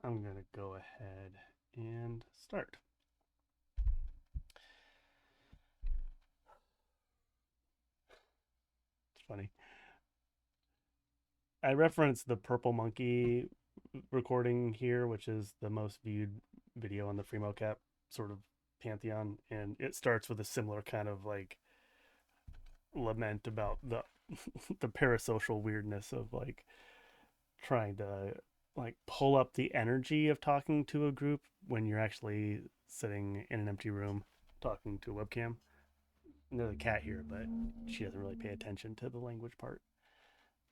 I'm going to go ahead and start. It's funny. I referenced the Purple Monkey recording here, which is the most viewed video on the FreeMoCap sort of pantheon, and it starts with a similar kind of like lament about the the parasocial weirdness of like trying to like pull up the energy of talking to a group when you're actually sitting in an empty room talking to a webcam. And there's a cat here, but she doesn't really pay attention to the language part.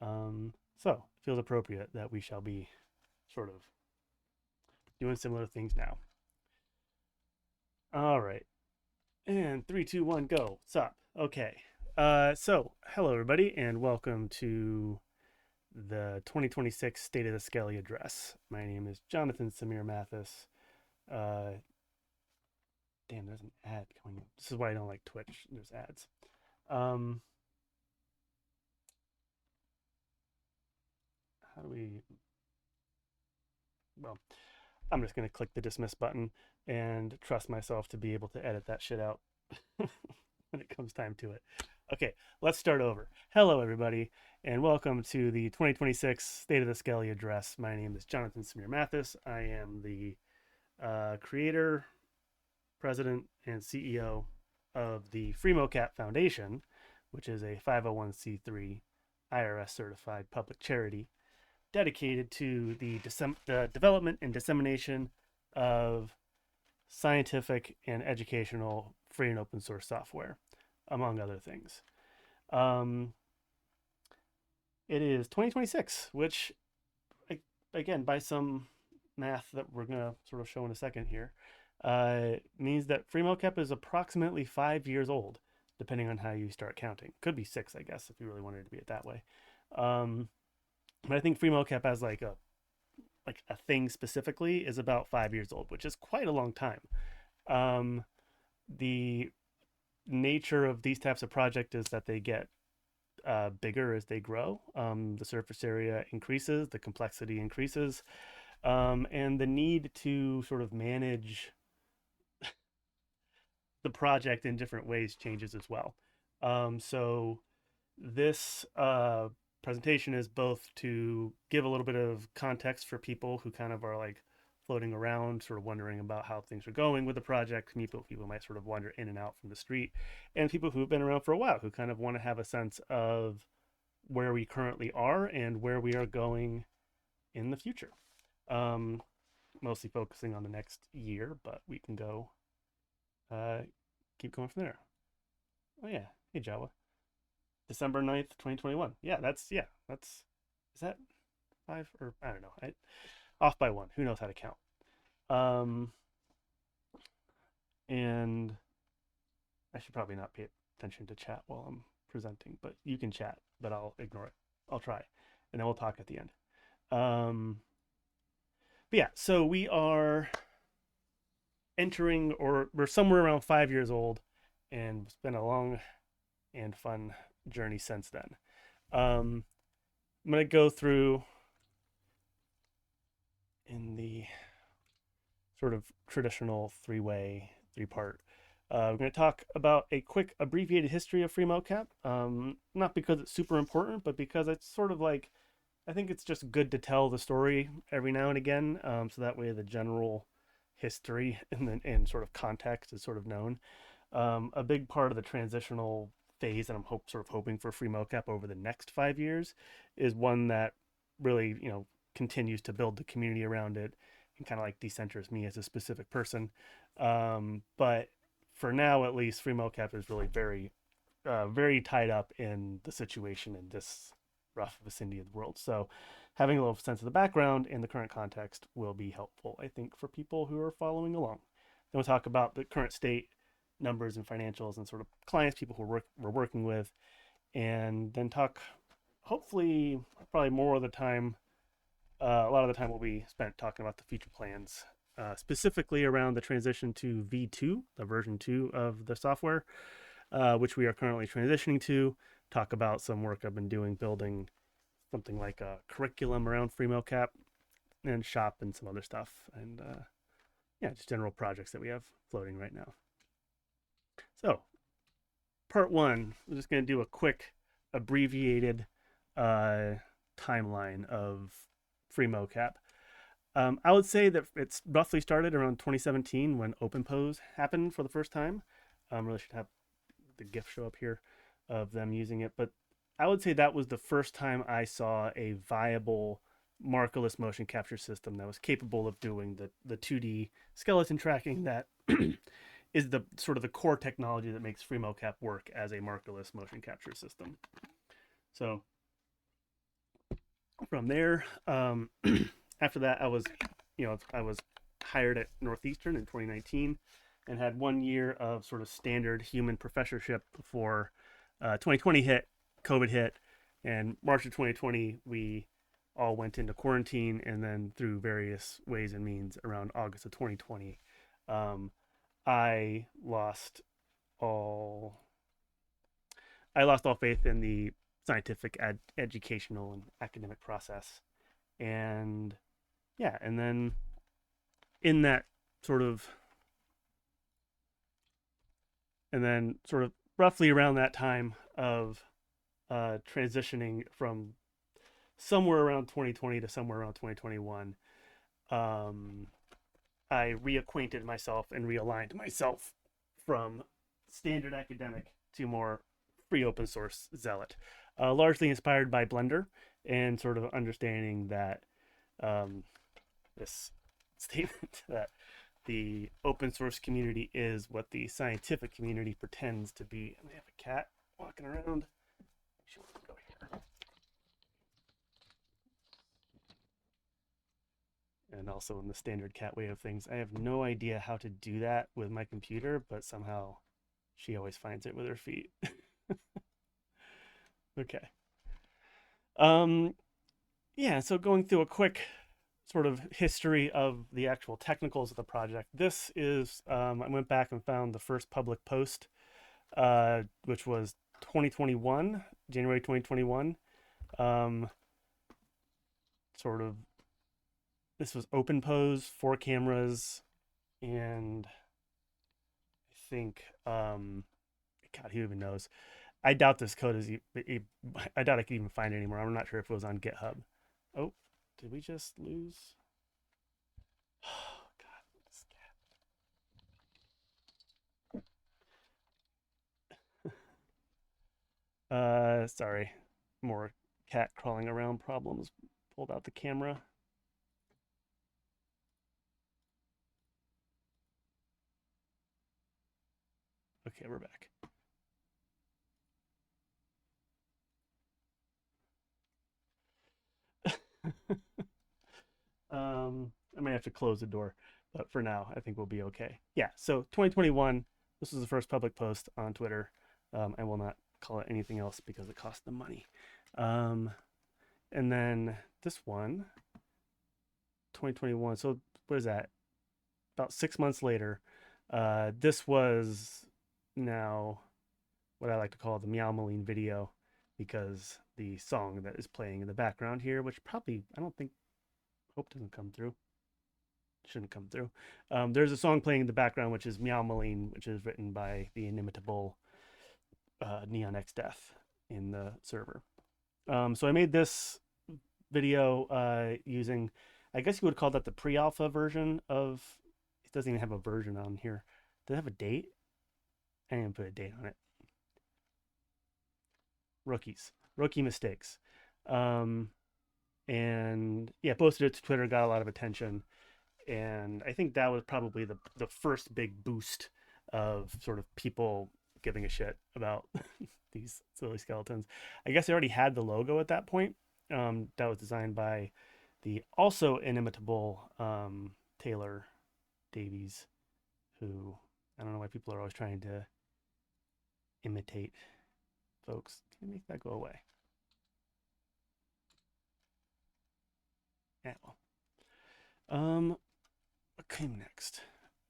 So it feels appropriate that we shall be sort of doing similar things now. All right. And three, two, one, go. Sup. Okay. So hello everybody, and welcome to the 2026 State of the Skelly address. My name is Jonathan Samir Mathis. Damn, there's an ad coming. This is why I don't like Twitch. There's ads. How do we? Well, I'm just gonna click the dismiss button and trust myself to be able to edit that shit out when it comes time to it. Okay, let's start over. Hello, everybody, and welcome to the 2026 State of the Skelly address. My name is Jonathan Samir Mathis. I am the creator, president, and CEO of the Freemo Cap Foundation, which is a 501c3 IRS certified public charity dedicated to the development and dissemination of scientific and educational free and open source software, among other things. It is 2026, which, again, by some math that we're going to sort of show in a second here, means that FreeMoCap is approximately 5 years old, depending on how you start counting. Could be 6, I guess, if you really wanted to be it that way. But I think FreeMoCap as like a thing specifically is about 5 years old, which is quite a long time. The nature of these types of projects is that they get bigger as they grow. The surface area increases, the complexity increases, and the need to sort of manage the project in different ways changes as well. So this presentation is both to give a little bit of context for people who kind of are like floating around, sort of wondering about how things are going with the project. People might sort of wander in and out from the street, and people who've been around for a while who kind of want to have a sense of where we currently are and where we are going in the future. Mostly focusing on the next year, but we can go keep going from there. Oh yeah, hey Jawa. December 9th, 2021. Yeah, is that 5 or I don't know. Off by 1. Who knows how to count? And I should probably not pay attention to chat while I'm presenting, but you can chat, but I'll ignore it. I'll try, and then we'll talk at the end. But yeah, so we are entering, or we're somewhere around 5 years old, and it's been a long and fun journey since then. I'm going to go through in the sort of traditional three-part. We're going to talk about a quick abbreviated history of FreeMoCap, not because it's super important, but because it's sort of like, I think it's just good to tell the story every now and again, so that way the general history and sort of context is sort of known. A big part of the transitional phase that I'm hoping for FreeMoCap over the next 5 years is one that really, continues to build the community around it and kind of like decenters me as a specific person. But for now, at least, FreeMoCap is really very, very tied up in the situation in this rough vicinity of the world. So having a little sense of the background and the current context will be helpful, I think, for people who are following along. Then we'll talk about the current state, numbers and financials, and sort of clients, people who we're working with, and then talk, hopefully, probably more of the time, a lot of the time will be spent talking about the future plans, specifically around the transition to V2, the version 2 of the software, which we are currently transitioning to. Talk about some work I've been doing building something like a curriculum around FreeMoCap, and shop and some other stuff, and yeah, just general projects that we have floating right now. So, part one, we're just going to do a quick, abbreviated timeline of FreeMoCap. I would say that it's roughly started around 2017 when OpenPose happened for the first time. Really should have the GIF show up here of them using it, but I would say that was the first time I saw a viable markerless motion capture system that was capable of doing the 2D skeleton tracking that is the sort of the core technology that makes FreeMoCap work as a markerless motion capture system. So from there, after that, I was hired at Northeastern in 2019 and had 1 year of sort of standard human professorship before 2020 hit, COVID hit, and March of 2020 we all went into quarantine, and then through various ways and means around August of 2020, I lost all faith in the scientific educational and academic process, and yeah, and then in that sort of and then sort of roughly around that time of transitioning from somewhere around 2020 to somewhere around 2021, I reacquainted myself and realigned myself from standard academic to more free open source zealot, largely inspired by Blender and sort of understanding that this statement that the open source community is what the scientific community pretends to be. And they have a cat walking around. She wants to go here. And also in the standard cat way of things, I have no idea how to do that with my computer, but somehow she always finds it with her feet. Okay. Yeah, so going through a quick sort of history of the actual technicals of the project. This is, I went back and found the first public post, which was 2021, January 2021. Sort of, this was OpenPose, 4 cameras, and I think, God, who even knows? I doubt this code is, I doubt I could even find it anymore. I'm not sure if it was on GitHub. Oh, did we just lose? Oh, God, this cat. Sorry. More cat crawling around problems. Pulled out the camera. Okay, we're back. I may have to close the door, but for now, I think we'll be okay. Yeah, so 2021, this was the first public post on Twitter. I will not call it anything else because it cost them money. And then this one, 2021. So what is that? About 6 months later, this was now what I like to call the Meow Moline video, because the song that is playing in the background here, which probably, I don't think, hope doesn't come through. Shouldn't come through. There's a song playing in the background, which is Meow Moline, which is written by the inimitable Neon X Death in the server. So I made this video using, I guess you would call that the pre-alpha version of, it doesn't even have a version on here. Does it have a date? I didn't put a date on it. Rookie mistakes. And yeah, posted it to Twitter, got a lot of attention. And I think that was probably the first big boost of sort of people giving a shit about these silly skeletons. I guess they already had the logo at that point. That was designed by the also inimitable Taylor Davies, who, I don't know why people are always trying to imitate folks. Can you make that go away? Yeah. What came next?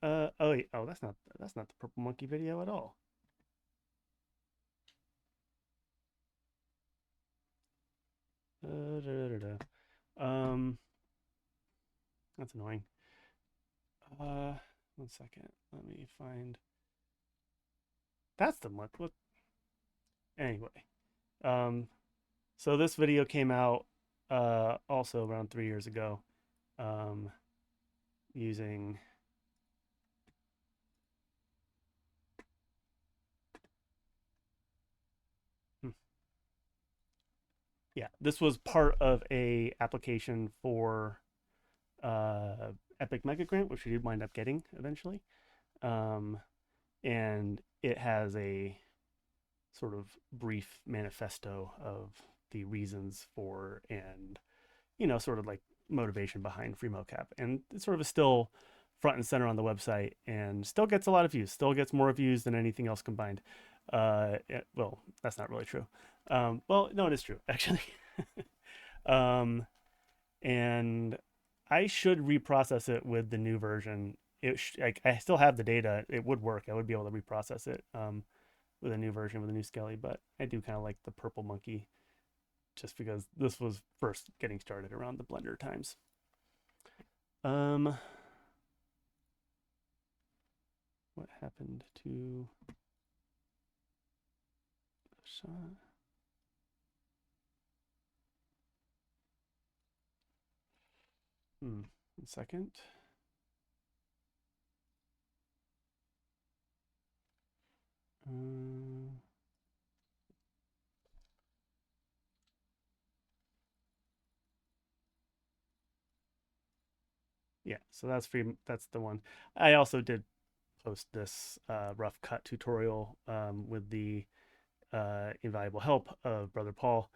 Oh wait, oh, that's not the Purple Monkey video at all. Da, da, da, da. That's annoying. One second. Let me find. That's the month. What? Anyway, um, so this video came out also around 3 years ago, um, using. Hmm, yeah, this was part of a application for Epic Mega Grant, which we did wind up getting eventually. Um, and it has a sort of brief manifesto of the reasons for and sort of like motivation behind FreeMoCap, and it sort of is still front and center on the website and still gets a lot of views, still gets more views than anything else combined. Well, that's not really true. Well, no, it is true actually. um, and I should reprocess it with the new version. Like, I still have the data. It would work. I would be able to reprocess it with a new version with a new Skelly, but I do kind of like the purple monkey just because this was first getting started around the Blender times. What happened to the shot? One second. Yeah, so that's free. That's the one. I also did post this rough cut tutorial with the invaluable help of Brother Paul.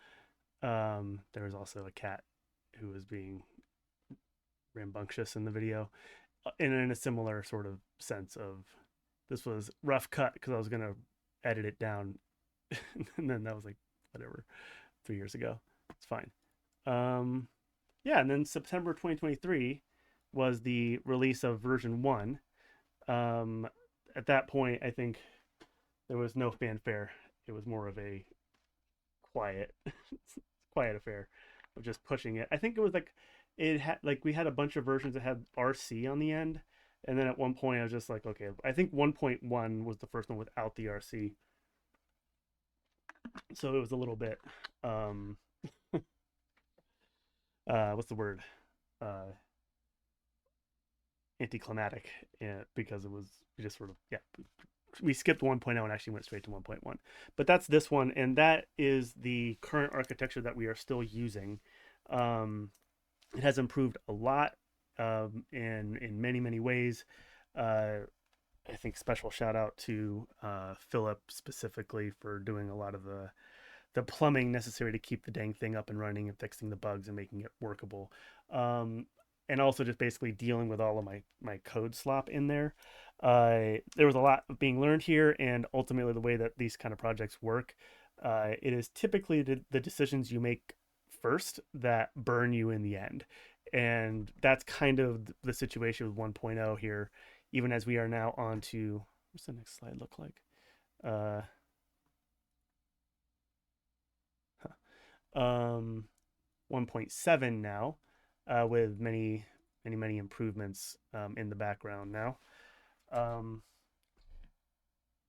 There was also a cat who was being rambunctious in the video, and in a similar sort of sense of this was rough cut because I was gonna edit it down, and then that was like whatever 3 years ago. It's fine. Yeah, and then September 2023 was the release of version one. At that point, I think there was no fanfare. It was more of a quiet, quiet affair of just pushing it. I think it was like it had like we had a bunch of versions that had RC on the end, and then at one point I was just like, okay, I think 1.1 was the first one without the RC, so it was a little bit what's the word, uh, anticlimactic, because it was just sort of, yeah, we skipped 1.0 and actually went straight to 1.1. But that's this one, and that is the current architecture that we are still using. It has improved a lot in many ways. I think special shout out to Philip specifically for doing a lot of the plumbing necessary to keep the dang thing up and running and fixing the bugs and making it workable. And also just basically dealing with all of my code slop in there. There was a lot being learned here, and ultimately the way that these kind of projects work, it is typically the decisions you make first that burn you in the end. And that's kind of the situation with 1.0 here, even as we are now on to, what's the next slide look like? Um, 1.7 now, with many improvements in the background now.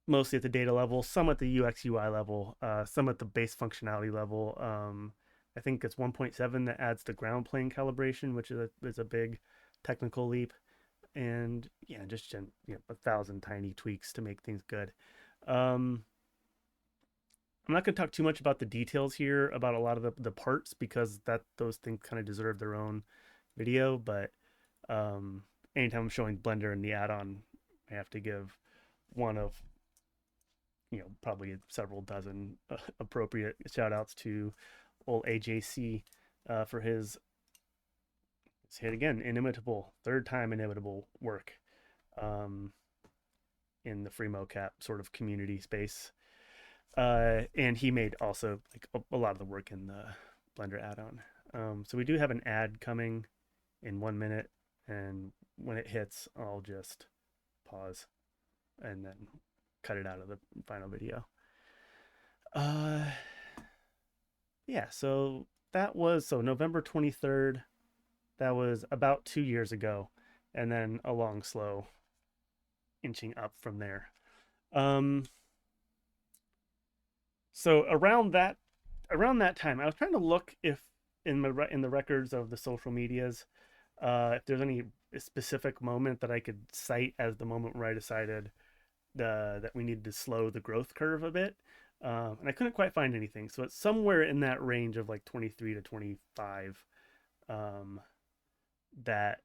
Mostly at the data level, some at the UX UI level, some at the base functionality level. I think it's 1.7 that adds the ground plane calibration, which is a big technical leap, and yeah, just 1,000 tiny tweaks to make things good. I'm not going to talk too much about the details here about a lot of the parts because those things kind of deserve their own video. But anytime I'm showing Blender and the add-on, I have to give one of probably several dozen appropriate shout outs to old AJC for his, let's hit again, inimitable, third time inimitable work in the FreeMoCap sort of community space. And he made also like a lot of the work in the Blender add-on. So we do have an ad coming in 1 minute, and when it hits, I'll just pause and then cut it out of the final video. Yeah, so that was November 23rd. That was about 2 years ago, and then a long, slow inching up from there. Um, so around that time, I was trying to look if in the records of the social medias, if there's any specific moment that I could cite as the moment where I decided that we needed to slow the growth curve a bit. And I couldn't quite find anything. So it's somewhere in that range of like 23 to 25, um, that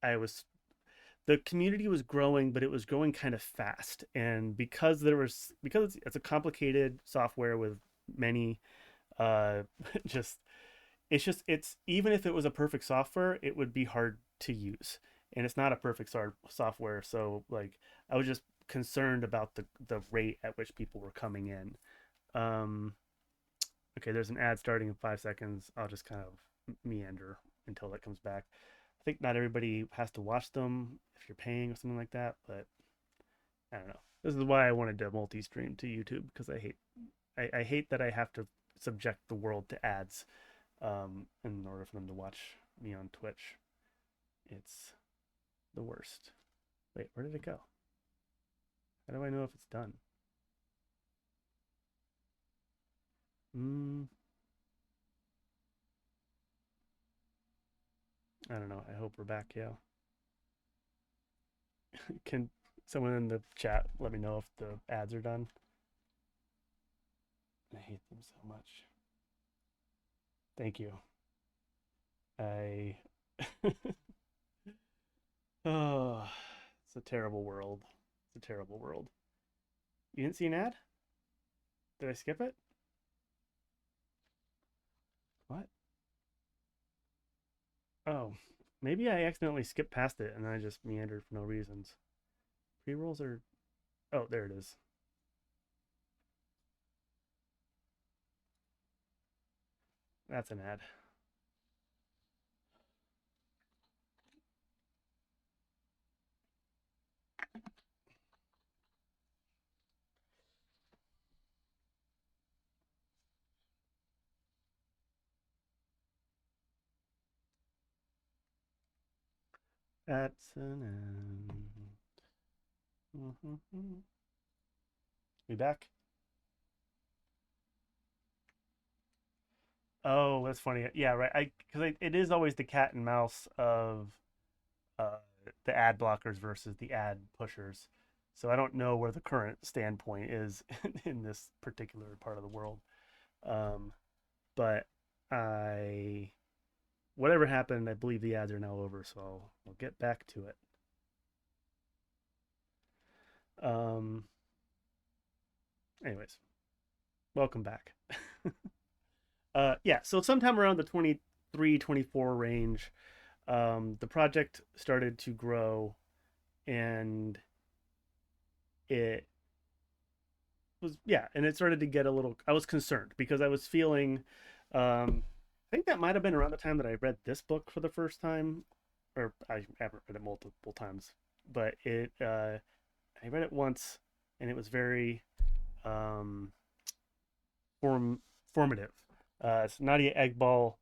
I was the community was growing, but it was growing kind of fast. And because it's a complicated software with many uh just it's even if it was a perfect software, it would be hard to use. And it's not a perfect software, so like I was just concerned about the rate at which people were coming in. Um okay, there's an ad starting in 5 seconds. I'll just kind of meander until that comes back. I think not everybody has to watch them if you're paying or something like that, but I don't know. This is why I wanted to multi-stream to YouTube, because I hate that I have to subject the world to ads, in order for them to watch me on Twitch. It's the worst. Wait, where did it go? How do I know if it's done? Mm, I don't know. I hope we're back. Yeah. Can someone in the chat let me know if the ads are done? I hate them so much. Thank you. I. Oh, it's a terrible world. It's a terrible world. You didn't see an ad? Did I skip it? What? Oh, maybe I accidentally skipped past it and then I just meandered for no reasons. Pre rolls are. Oh, there it is. That's an ad. That's an ad. Mm-hmm. We back? Oh, that's funny. Yeah, right. It is always the cat and mouse of uh, the ad blockers versus the ad pushers. So I don't know where the current standpoint is in this particular part of the world. Um, but I, whatever happened, I believe the ads are now over. So I'll get back to it. Um, anyways, welcome back. Yeah, so sometime around the 23, 24 range, the project started to grow, and it and it started to get a little. I was concerned because I was feeling. I think that might have been around the time that I read this book for the first time, or I haven't read it multiple times, but I read it once, and it was very um, formative. It's Nadia Egbal,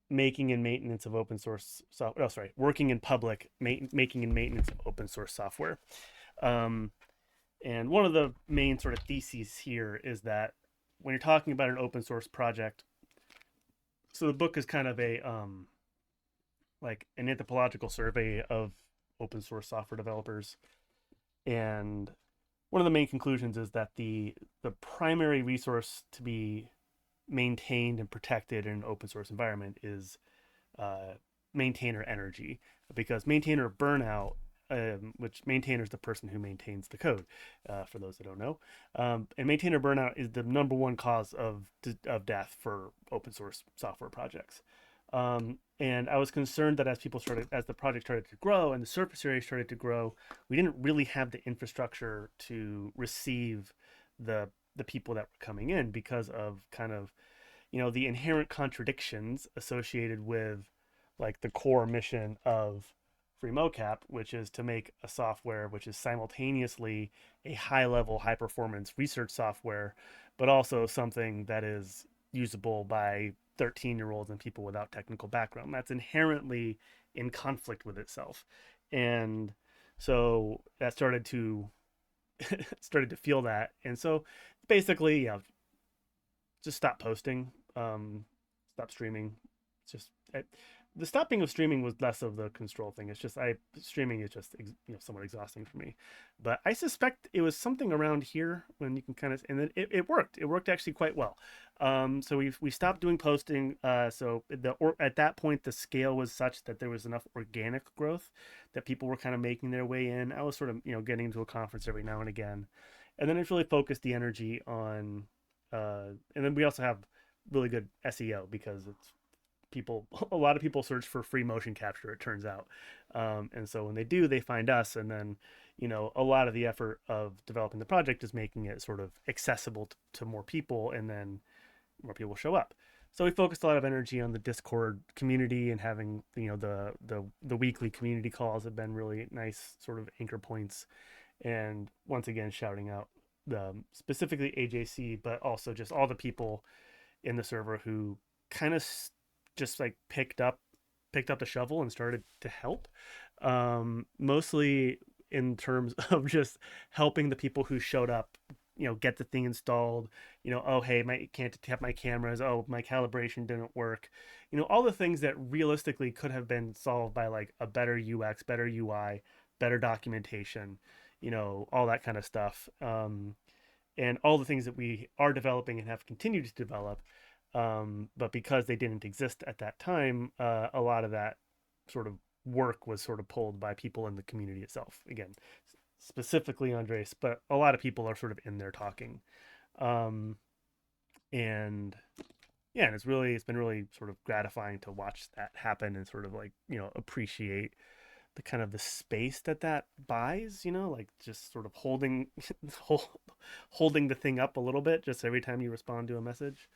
making and maintenance of open source software. Oh, sorry, working in public, making and maintenance of open source software. Um, and one of the main sort of theses here is that when you're talking about an open source project, so the book is kind of a like an anthropological survey of open source software developers, and one of the main conclusions is that the primary resource to be maintained and protected in an open source environment is maintainer energy, because maintainer burnout, which maintainer is the person who maintains the code, for those that don't know, and maintainer burnout is the number one cause of death for open source software projects. And I was concerned that as the project started to grow and the surface area started to grow, we didn't really have the infrastructure to receive the people that were coming in, because of kind of the inherent contradictions associated with like the core mission of FreeMoCap, which is to make a software which is simultaneously a high level, high performance research software, but also something that is usable by 13-year-olds and people without technical background. That's inherently in conflict with itself. And so that started to feel that. And so basically, just stop posting, stop streaming. It's just the stopping of streaming was less of the control thing. It's just streaming is just somewhat exhausting for me. But I suspect it was something around here when you can kind of, and then it worked. It worked actually quite well. So we stopped doing posting. So at that point the scale was such that there was enough organic growth that people were kind of making their way in. I was sort of getting into a conference every now and again, and then it's really focused the energy on. And then we also have really good SEO because it's a lot of people search for free motion capture, it turns out. And so when they do, they find us. And then, a lot of the effort of developing the project is making it sort of accessible to more people, and then more people show up. So we focused a lot of energy on the Discord community, and having, the weekly community calls have been really nice sort of anchor points. And once again, shouting out specifically AJC, but also just all the people in the server who kind of just like picked up the shovel and started to help, mostly in terms of just helping the people who showed up get the thing installed. Oh hey, can't tap my cameras, oh my calibration didn't work, all the things that realistically could have been solved by like a better UX, better UI, better documentation, all that kind of stuff. And all the things that we are developing and have continued to develop. But because they didn't exist at that time, a lot of that sort of work was sort of pulled by people in the community itself. Again, specifically Andres, but a lot of people are sort of in there talking. And yeah, and it's been really sort of gratifying to watch that happen and sort of like, appreciate the kind of the space that buys, like just sort of holding the thing up a little bit just every time you respond to a message.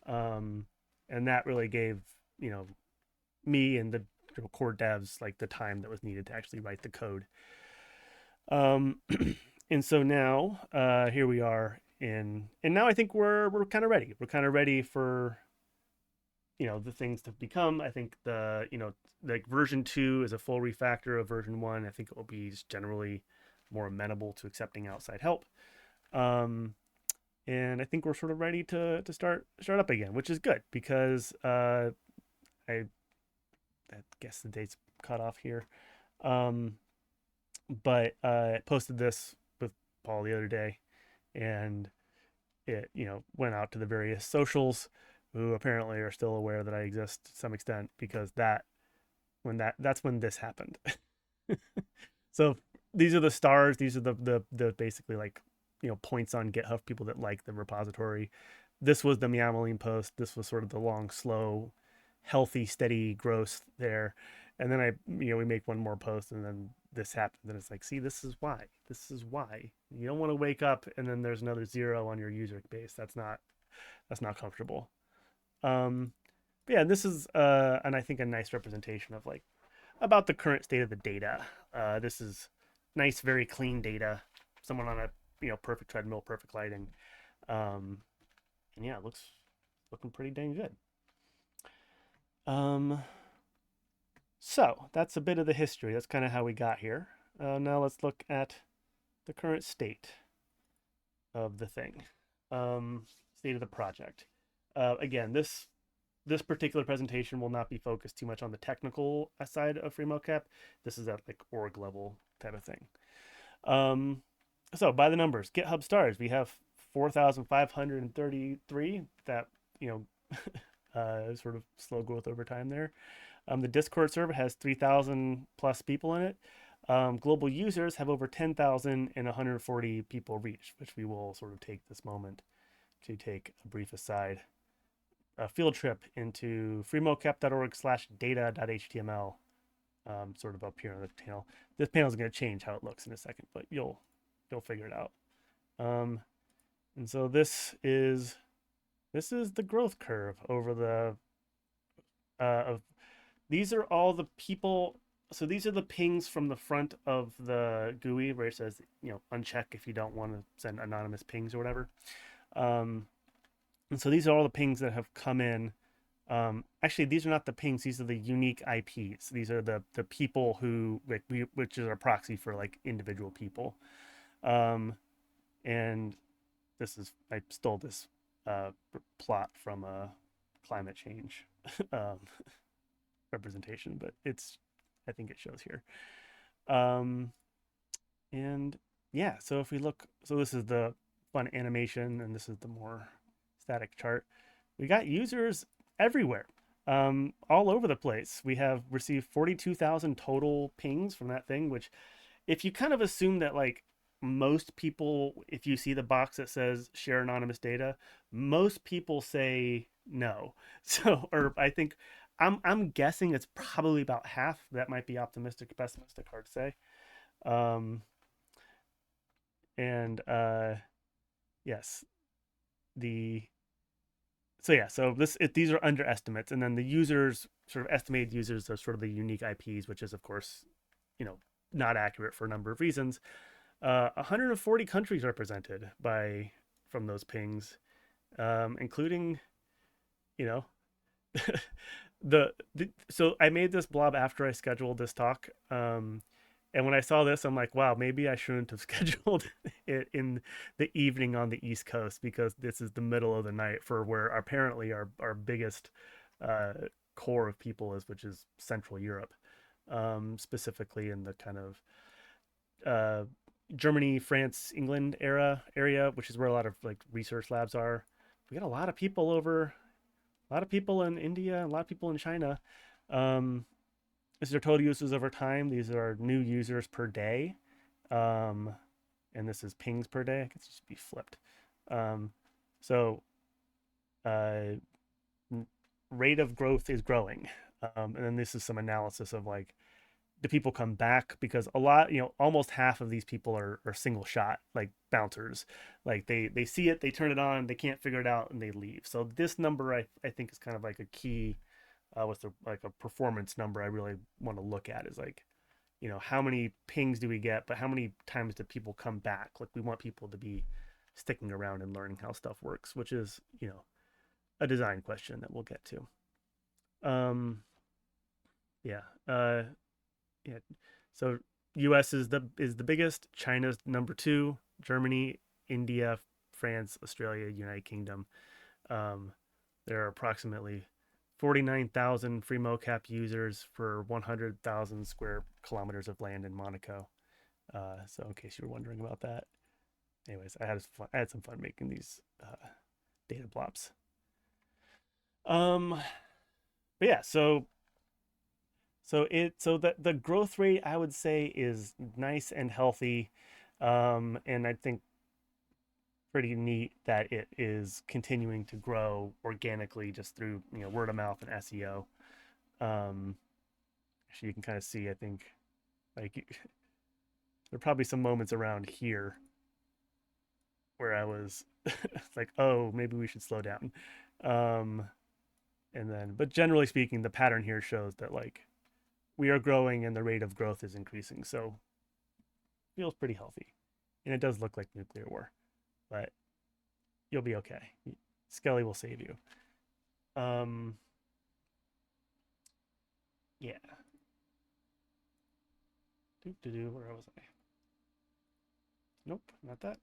And that really gave me and the core devs like the time that was needed to actually write the code. And so now here we are and now I think we're kind of ready. We're kind of ready for the things to become. I think like version 2 is a full refactor of version 1. I think it will be generally more amenable to accepting outside help. And I think we're sort of ready to start up again, which is good because I guess the date's cut off here. But I posted this with Paul the other day, and it went out to the various socials, who apparently are still aware that I exist to some extent, because that's when this happened. So these are the stars. These are the basically like points on GitHub, people that like the repository. This was the meowling post. This was sort of the long, slow, healthy, steady growth there. And then we make one more post, and then this happens, and it's like, see, this is why you don't want to wake up and then there's another 0 on your user base. That's not comfortable. Yeah, this is and I think a nice representation of like about the current state of the data. This is nice, very clean data. Someone on a perfect treadmill, perfect lighting, and yeah, it looking pretty dang good. So that's a bit of the history. That's kind of how we got here. Now let's look at the current state of the thing, state of the project. Again, this particular presentation will not be focused too much on the technical side of FreeMoCap. This is at like org level type of thing. So by the numbers, GitHub stars, we have 4,533. That sort of slow growth over time there. The Discord server has 3,000 plus people in it. Global users have over 10,000 and 140 people reached, which we will sort of take this moment to take a brief aside. A field trip into freemocap.org/data.html, sort of up here on the panel. This panel is going to change how it looks in a second, but you'll figure it out. And so this is the growth curve over the these are all the people. So these are the pings from the front of the GUI where it says uncheck if you don't want to send anonymous pings or whatever. And so these are all the pings that have come in. Actually, these are not the pings; these are the unique IPs. These are the people who, like, which is our proxy for like individual people. Um, and this is I stole this plot from a climate change um, representation, but it's I think it shows here. Um, and yeah, so if we look, so this is the fun animation, and this is the more static chart. We got users everywhere, all over the place. We have received 42,000 total pings from that thing, which if you kind of assume that like most people, if you see the box that says share anonymous data, most people say no. So, or I think I'm guessing it's probably about half. That might be optimistic, pessimistic, hard to say. Um, and yes, the so yeah, so these are underestimates, and then the users, sort of estimated users, are sort of the unique IPs, which is of course, you know, not accurate for a number of reasons. 140 countries represented by from those pings, including, you know, so I made this blob after I scheduled this talk. And when I saw this, I'm like, wow, maybe I shouldn't have scheduled it in the evening on the East Coast, because this is the middle of the night for where apparently our biggest uh, core of people is, which is Central Europe, specifically in the kind of uh, Germany, France, England area, which is where a lot of like research labs are. We got a lot of people over, a lot of people in India, a lot of people in China. Um, this is our total users over time. These are new users per day. Um, and this is pings per day. I guess it just be flipped. Um, so uh, rate of growth is growing. And then this is some analysis of like, do people come back? Because a lot, almost half of these people are single shot, like bouncers. Like they see it, they turn it on, they can't figure it out, and they leave. So this number I think is kind of like a key, with like a performance number I really want to look at, is like, how many pings do we get, but how many times do people come back? Like, we want people to be sticking around and learning how stuff works, which is, a design question that we'll get to. Um, yeah. Yeah. So US is the biggest, China's number 2, Germany, India, France, Australia, United Kingdom. Um, there are approximately 49,000 FreeMoCap users for 100,000 square kilometers of land in Monaco. So in case you were wondering about that. Anyways, I had some fun making these data blobs. But yeah, so the growth rate, I would say, is nice and healthy, and I think pretty neat that it is continuing to grow organically just through word of mouth and SEO. Actually, you can kind of see, I think, like there are probably some moments around here where I was like, oh, maybe we should slow down. Um, and then, but generally speaking, the pattern here shows that like we are growing and the rate of growth is increasing. So feels pretty healthy. And it does look like nuclear war, but you'll be okay. Skelly will save you. Um, yeah. Where was I? Nope, not that.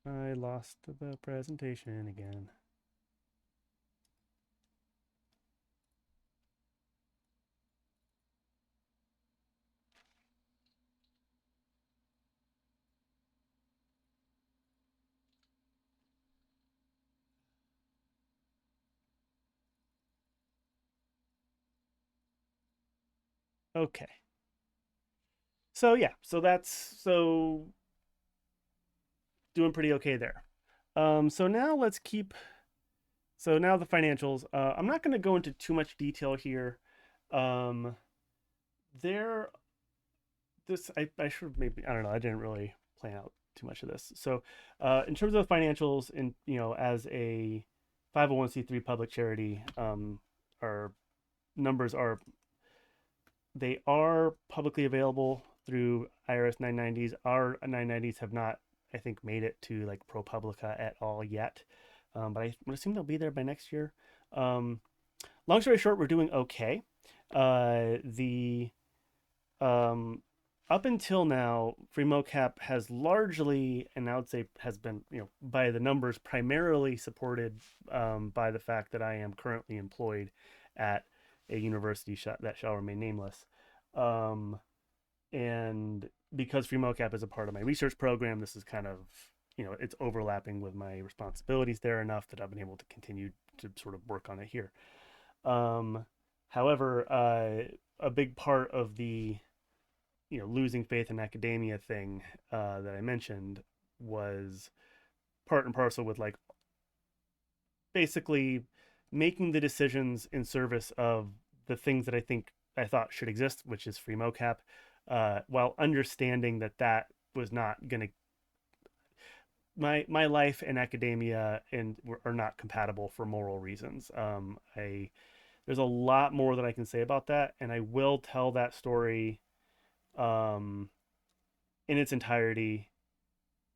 I lost the presentation again. Okay. So yeah, so doing pretty okay there. So now let's keep. So now the financials. I'm not going to go into too much detail here. Um, there, I should maybe, I don't know. I didn't really plan out too much of this. So, in terms of the financials, in as a 501c3 public charity, our numbers are, they are publicly available through IRS 990s. Our 990s have not, I think, made it to like ProPublica at all yet, but I would assume they'll be there by next year. Um, Long story short, we're doing okay. The um, Up until now, FreeMoCap has largely, and I would say has been, by the numbers, primarily supported by the fact that I am currently employed at a university that shall remain nameless. Um, and because FreeMoCap is a part of my research program, this is kind of, it's overlapping with my responsibilities there enough that I've been able to continue to sort of work on it here. Um, However, a big part of the losing faith in academia thing that I mentioned was part and parcel with like basically making the decisions in service of the things that I thought should exist, which is FreeMoCap, while understanding that that was not going to my life and academia and are not compatible for moral reasons. I There's a lot more that I can say about that, and I will tell that story um, in its entirety,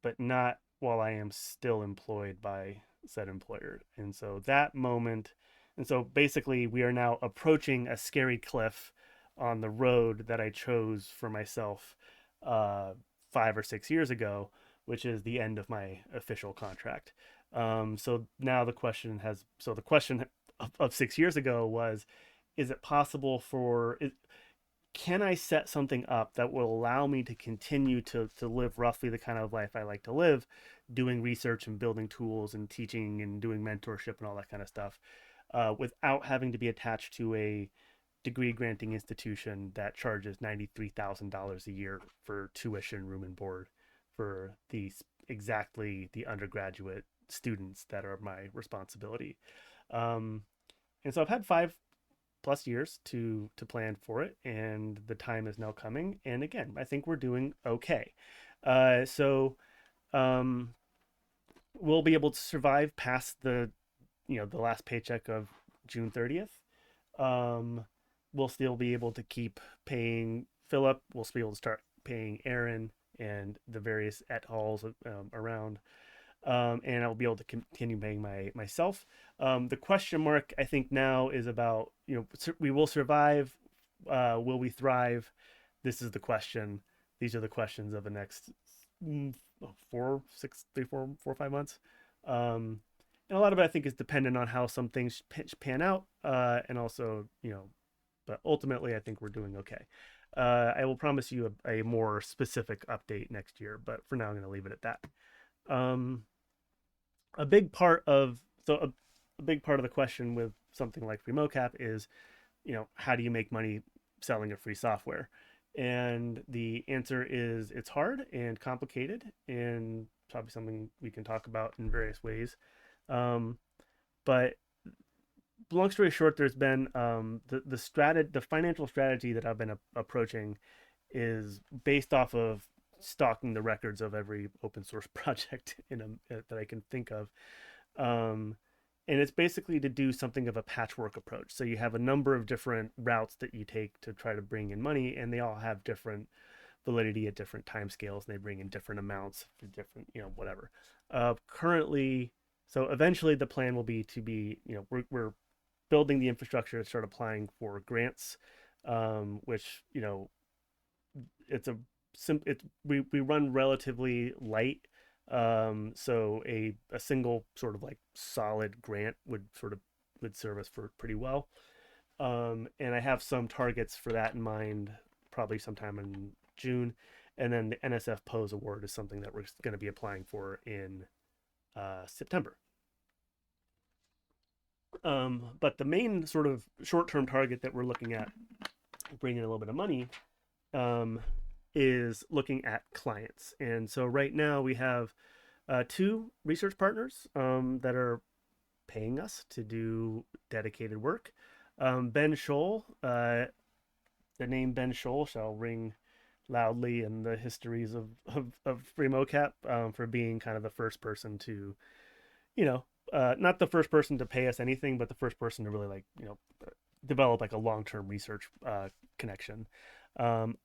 but not while I am still employed by said employer. And so that moment, and so basically, we are now approaching a scary cliff on the road that I chose for myself 5 or 6 years ago, which is the end of my official contract. So now the question of 6 years ago was, is it possible can I set something up that will allow me to continue to live roughly the kind of life I like to live, doing research and building tools and teaching and doing mentorship and all that kind of stuff, without having to be attached to a degree granting institution that charges $93,000 a year for tuition, room and board for exactly the undergraduate students that are my responsibility. Um, and so I've had 5+ years to plan for it, and the time is now coming. And again, I think we're doing okay. So um, we'll be able to survive past the last paycheck of June 30th. Um, we'll still be able to keep paying Philip. We'll be able to start paying Aaron and the various et als around. And I'll be able to continue paying myself. The question mark I think now is about, we will survive. Will we thrive? This is the question. These are the questions of the next 4, 5 months. And a lot of it I think is dependent on how some things pan out, and also, but ultimately I think we're doing okay. I will promise you a more specific update next year, but for now I'm going to leave it at that. Um, a big part of a big part of the question with something like FreeMoCap is, how do you make money selling a free software? And the answer is it's hard and complicated, and probably something we can talk about in various ways. Um, but long story short, there's been the financial strategy that I've been approaching is based off of stalking the records of every open source project that I can think of. Um, and it's basically to do something of a patchwork approach. So you have a number of different routes that you take to try to bring in money, and they all have different validity at different time scales, and they bring in different amounts for different, whatever. Currently, so eventually the plan will be we're building the infrastructure to start applying for grants, which, it's a we run relatively light. So a single sort of like solid grant would serve us for pretty well. And I have some targets for that in mind, probably sometime in June. And then the NSF Pose Award is something that we're going to be applying for in September. But the main sort of short-term target that we're looking at, bringing in a little bit of money, um, is looking at clients. And so right now we have 2 research partners that are paying us to do dedicated work. Ben Scholl, the name Ben Scholl shall ring loudly in the histories of FreeMoCap, for being kind of the first person to, not the first person to pay us anything, but the first person to really develop like a long-term research connection.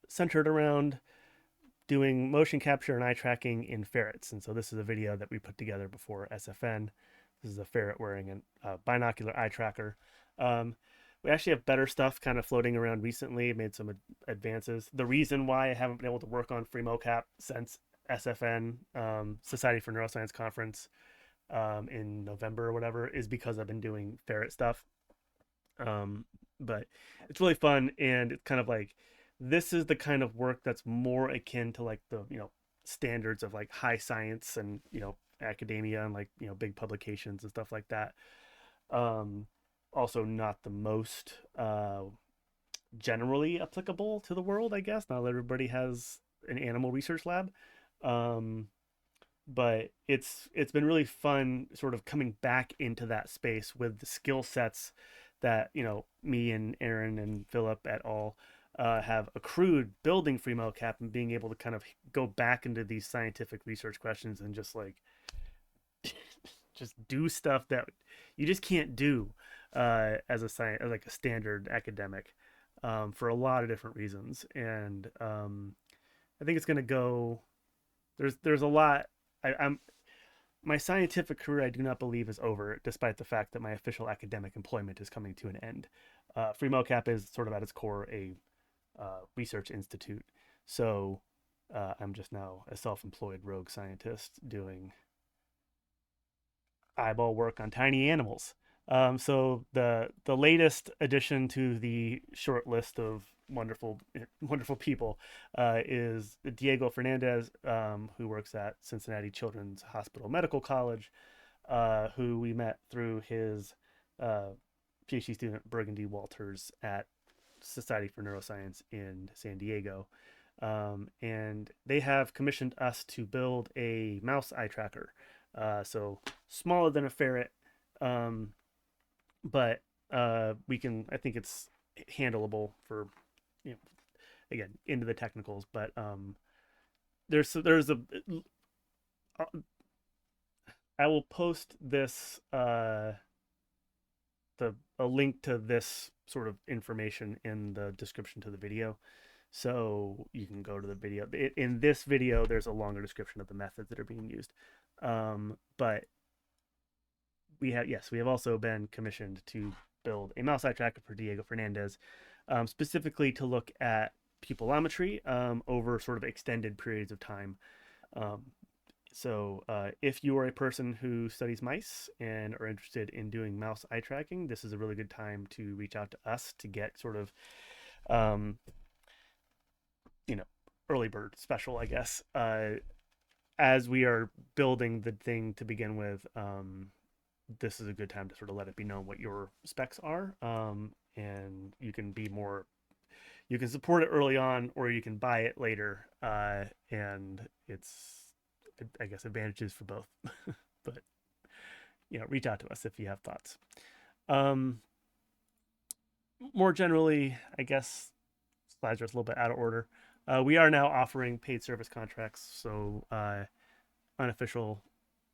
centered around doing motion capture and eye tracking in ferrets. And so this is a video that we put together before SFN. This is a ferret wearing a binocular eye tracker. We actually have better stuff kind of floating around recently, made some advances. The reason why I haven't been able to work on FreeMoCap since SFN, Society for Neuroscience Conference, in November or whatever, is because I've been doing ferret stuff. But it's really fun, and it's kind of like, this is the kind of work that's more akin to like the standards of like high science and academia and like big publications and stuff like that. Um, Also not the most generally applicable to the world, I guess. Not everybody has an animal research lab. Um, but it's been really fun sort of coming back into that space with the skill sets that me and Aaron and Philip et al. Have accrued building FreeMoCap and being able to kind of go back into these scientific research questions and just like just do stuff that you just can't do as a science, like a standard academic, for a lot of different reasons. And I think it's going to go. There's a lot. I'm My scientific career, I do not believe, is over, despite the fact that my official academic employment is coming to an end. FreeMoCap is sort of at its core a research institute, so I'm just now a self-employed rogue scientist doing eyeball work on tiny animals. So the latest addition to the short list of wonderful people is Diego Fernandez, who works at Cincinnati Children's Hospital Medical College, who we met through his PhD student Burgundy Walters at Society for Neuroscience in San Diego. And they have commissioned us to build a mouse eye tracker. So smaller than a ferret, but I think it's handleable for, again, into the technicals. But there's I will post this a link to this sort of information in the description to the video, so you can go to the video. In this video, there's a longer description of the methods that are being used. But we have also been commissioned to build a mouse eye tracker for Diego Fernandez, specifically to look at pupillometry over sort of extended periods of time. So if you are a person who studies mice and are interested in doing mouse eye tracking, this is a really good time to reach out to us to get sort of, early bird special, I guess. As we are building the thing to begin with, this is a good time to sort of let it be known what your specs are, and you can support it early on, or you can buy it later, and it's, I guess, advantages for both. But reach out to us if you have thoughts. More generally, I guess slides are a little bit out of order. We are now offering paid service contracts, so unofficial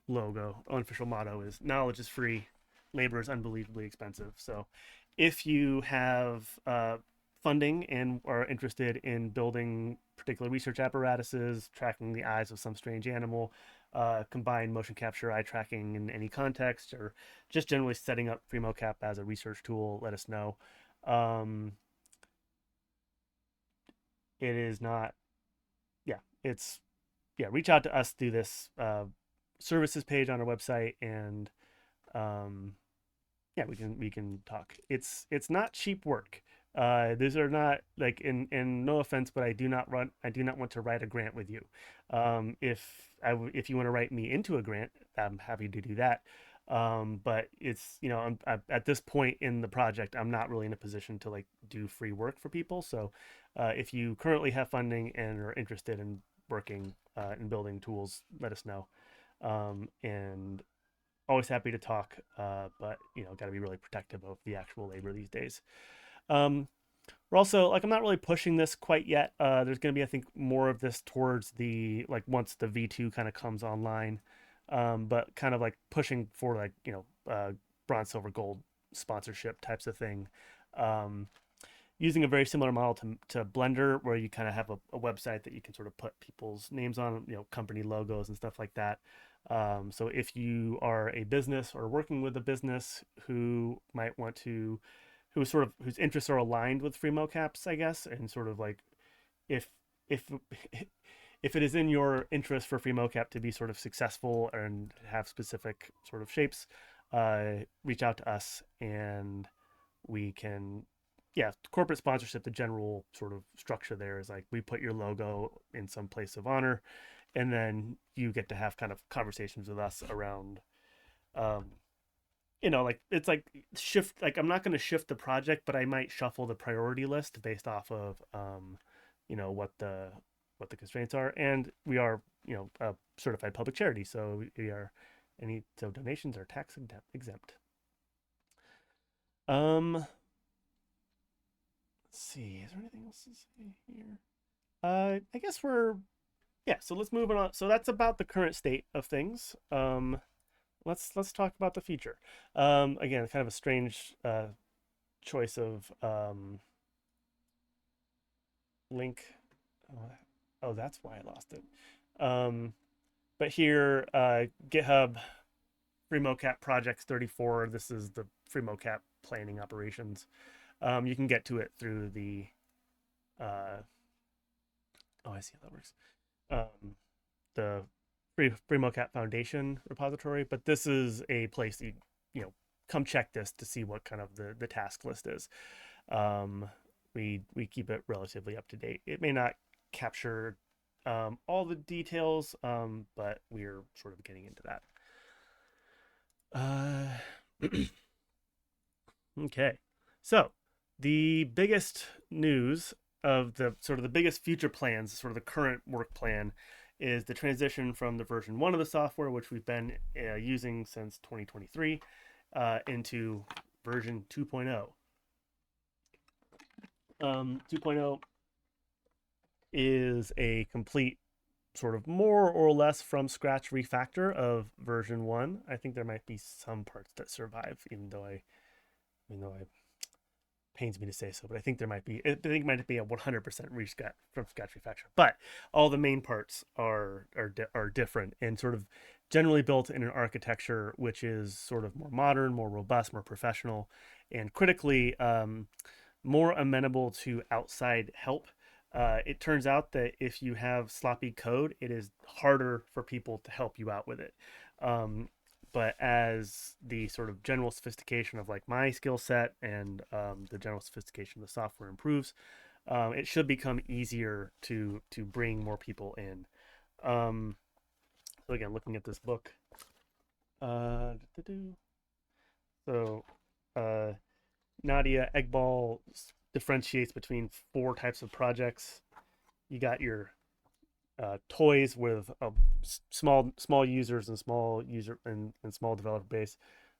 motto is knowledge is free, labor is unbelievably expensive. So if you have funding and are interested in building particular research apparatuses, tracking the eyes of some strange animal, combine motion capture, eye tracking in any context, or just generally setting up FreeMoCap as a research tool, let us know. It is not, reach out to us through this services page on our website, and we can talk. It's not cheap work. These are not like, in no offense, but I do not want to write a grant with you. If you want to write me into a grant, I'm happy to do that. But it's, at this point in the project, I'm not really in a position to like do free work for people. So if you currently have funding and are interested in working in building tools, let us know. And always happy to talk, but got to be really protective of the actual labor these days. We're also, like, I'm not really pushing this quite yet. There's going to be, I think, more of this towards the, like, once the V2 kind of comes online, but kind of like pushing for like bronze, silver, gold sponsorship types of thing. using a very similar model to Blender, where you kind of have a website that you can sort of put people's names on, company logos and stuff like that. So if you are a business or working with a business who might want to, whose interests are aligned with FreeMoCaps, I guess, and sort of like if if if it is in your interest for FreeMoCap to be sort of successful and have specific sort of shapes, reach out to us and we can, yeah, corporate sponsorship. The general sort of structure there is like we put your logo in some place of honor, and then you get to have kind of conversations with us around, um, like it's like shift. Like I'm not going to shift the project, but I might shuffle the priority list based off of, what the constraints are, and we are, a certified public charity, so we are so donations are tax exempt. Let's see. Is there anything else to say here? I guess we're yeah. So let's move on. So that's about the current state of things. Let's talk about the future. Again, kind of a strange choice of link. Oh, that's why I lost it. But here, GitHub FreeMoCap projects 34. This is the FreeMoCap planning operations. You can get to it through the I see how that works. The FreeMoCap Foundation repository, but this is a place that come check this to see what kind of the task list is. We keep it relatively up to date. It may not capture all the details, but we're sort of getting into that. Okay, so the biggest news of the biggest future plans, sort of the current work plan, is the transition from the version 1 of the software, which we've been using since 2023, into version 2.0. 2.0 is a complete sort of more or less from scratch refactor of version 1. I think there might be some parts that survive, even though I pains me to say so, but I think there might be. I think it might be a 100% from scratch refactor. But all the main parts are different and sort of generally built in an architecture which is sort of more modern, more robust, more professional, and critically more amenable to outside help. It turns out that if you have sloppy code, it is harder for people to help you out with it. But as the sort of general sophistication of like my skill set and the general sophistication of the software improves, it should become easier to bring more people in. So again, looking at this book, so Nadia Egbal differentiates between 4 types of projects. You got your toys with small users and small developer base.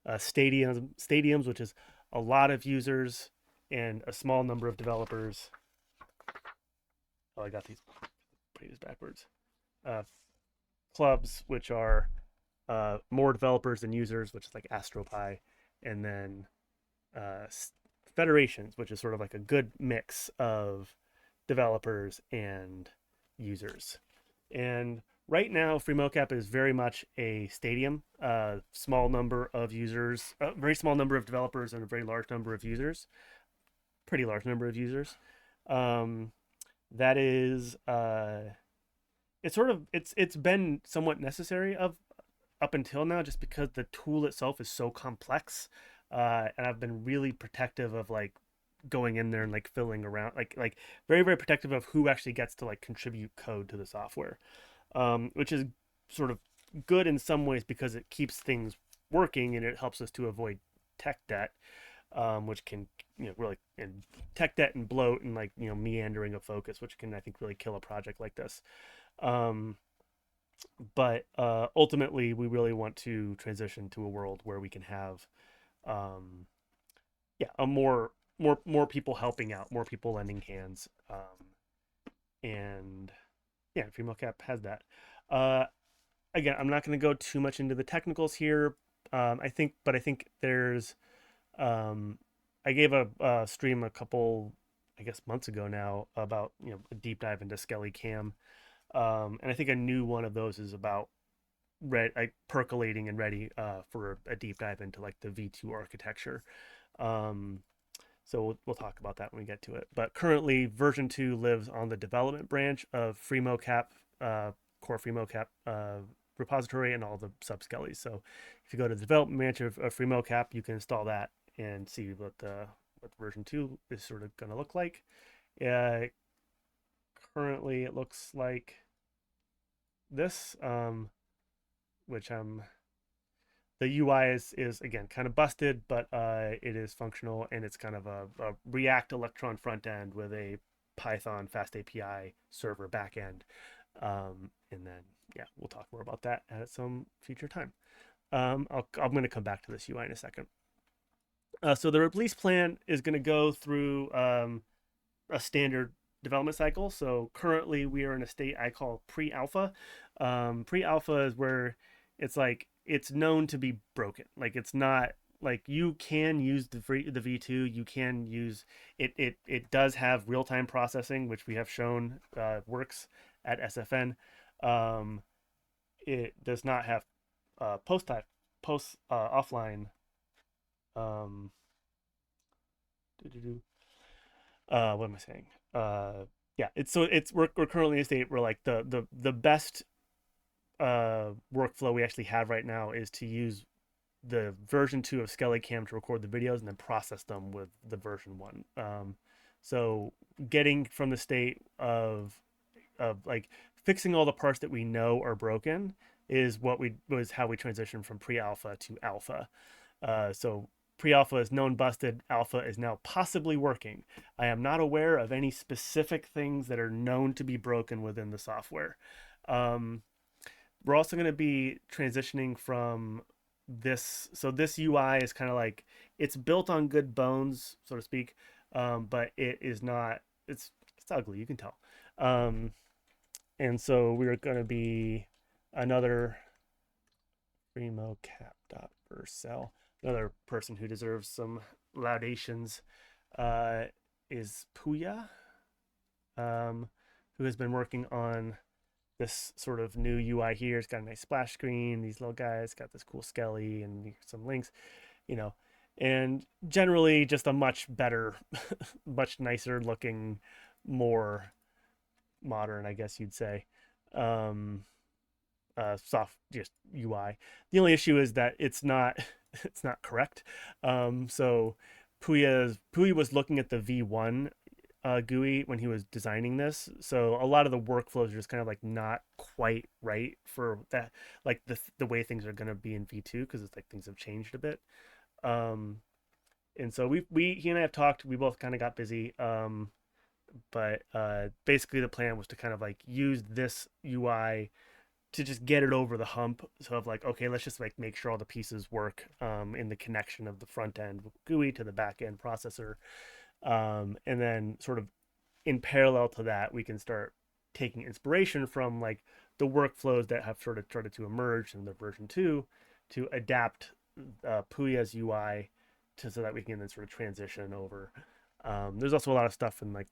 Stadiums, which is a lot of users and a small number of developers. Oh, I got these pages backwards. Clubs, which are more developers than users, which is like AstroPi, and then federations, which is sort of like a good mix of developers and users. And right now, FreeMoCap is very much a stadium. Small number of users, a very small number of developers, and a very large number of users. Pretty large number of users. That is, it's been somewhat necessary of up until now, just because the tool itself is so complex, and I've been really protective of like going in there and like filling around, like very very protective of who actually gets to like contribute code to the software, which is sort of good in some ways because it keeps things working and it helps us to avoid tech debt, which can really, and tech debt and bloat and like meandering of focus, which can I think really kill a project like this. But ultimately, we really want to transition to a world where we can have, a more people helping out, more people lending hands, and yeah, FreeMoCap has that. Again, I'm not going to go too much into the technicals here. I think there's, I gave a stream a couple I guess months ago now, about a deep dive into Skelly Cam, and I think a new one of those is about like percolating and ready for a deep dive into like the V2 architecture. Um, so we'll talk about that when we get to it. But currently, version 2 lives on the development branch of FreemoCap, core FreemoCap repository, and all the sub Skellys. So if you go to the development branch of FreemoCap, you can install that and see what version 2 is sort of going to look like. Currently, it looks like this, which the UI is again kind of busted, but it is functional, and it's kind of a React Electron front end with a Python Fast API server backend. And then we'll talk more about that at some future time. I'm going to come back to this UI in a second. So the release plan is going to go through a standard development cycle. So currently we are in a state I call pre-alpha. Pre-alpha is where it's known to be broken. Like, it's not like you can use the V2. You can use it. It does have real-time processing, which we have shown works at SFN. It does not have post offline. What am I saying? We're currently in a state where like the best workflow we actually have right now is to use the version 2 of Skelly Cam to record the videos and then process them with the version 1. So getting from the state of like fixing all the parts that we know are broken is how we transition from pre-alpha to alpha. So pre-alpha is known busted. Alpha is now possibly working. I am not aware of any specific things that are known to be broken within the software. We're also going to be transitioning from this. So this UI is kind of like, it's built on good bones, so to speak, but it is not. It's ugly. You can tell. And so we're going to be another FreeMoCap.Vercel. Another person who deserves some laudations is Puya, who has been working on this sort of new UI here. It's got a nice splash screen, these little guys, got this cool Skelly and some links, and generally just a much better, much nicer looking, more modern, I guess you'd say, soft just UI. The only issue is that it's not correct. So Puya was looking at the V1 GUI when he was designing this, so a lot of the workflows are just kind of like not quite right for that, like the way things are going to be in V2, because it's like things have changed a bit. And so he and I have talked. We both kind of got busy. But basically the plan was to kind of like use this UI to just get it over the hump. So of like, okay, let's just like make sure all the pieces work in the connection of the front end GUI to the back end processor. And then sort of in parallel to that, we can start taking inspiration from like the workflows that have sort of started to emerge in the version 2 to adapt Puya's UI so that we can then sort of transition over. There's also a lot of stuff in like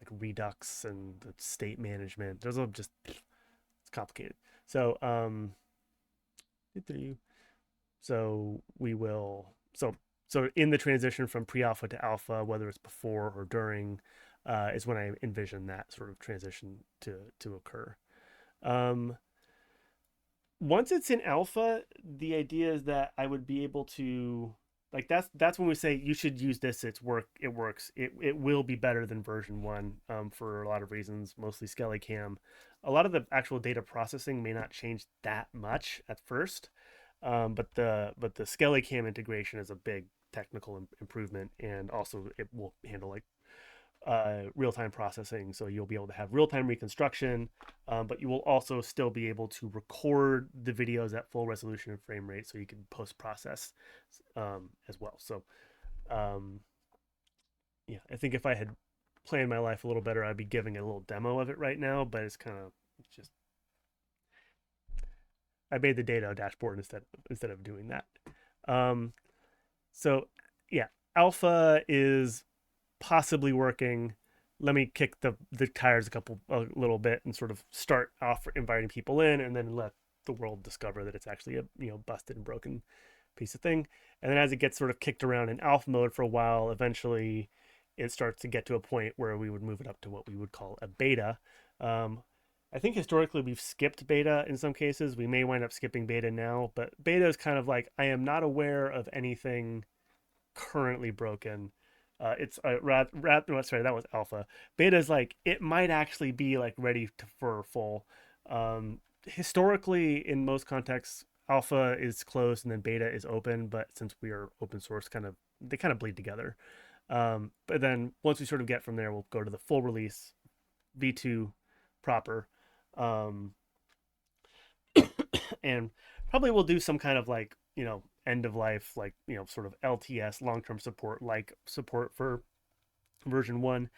Redux and the state management. There's just, it's complicated. So we will so in the transition from pre-alpha to alpha, whether it's before or during, is when I envision that sort of transition to occur. Once it's in alpha, the idea is that I would be able to, like, that's when we say you should use this. It works. It will be better than version 1 for a lot of reasons, mostly Skelly Cam. A lot of the actual data processing may not change that much at first, but the Skelly Cam integration is a big technical improvement, and also it will handle like real-time processing, so you'll be able to have real-time reconstruction, but you will also still be able to record the videos at full resolution and frame rate, so you can post-process as well. So I think if I had planned my life a little better, I'd be giving a little demo of it right now, but it's just, I made the data dashboard instead of doing that. So alpha is possibly working. Let me kick the tires a little bit and sort of start off inviting people in, and then let the world discover that it's actually a busted and broken piece of thing. And then as it gets sort of kicked around in alpha mode for a while, eventually it starts to get to a point where we would move it up to what we would call a beta. Um, I think historically we've skipped beta in some cases. We may wind up skipping beta now, but beta is kind of like, I am not aware of anything currently broken. It's no, sorry, that was alpha. Beta is like, it might actually be like ready for full. Historically, in most contexts, alpha is closed and then beta is open. But since we are open source, they kind of bleed together. But then once we sort of get from there, we'll go to the full release V2 proper, um, and probably we'll do some kind of like end of life, like sort of LTS, long term support, like support for version one.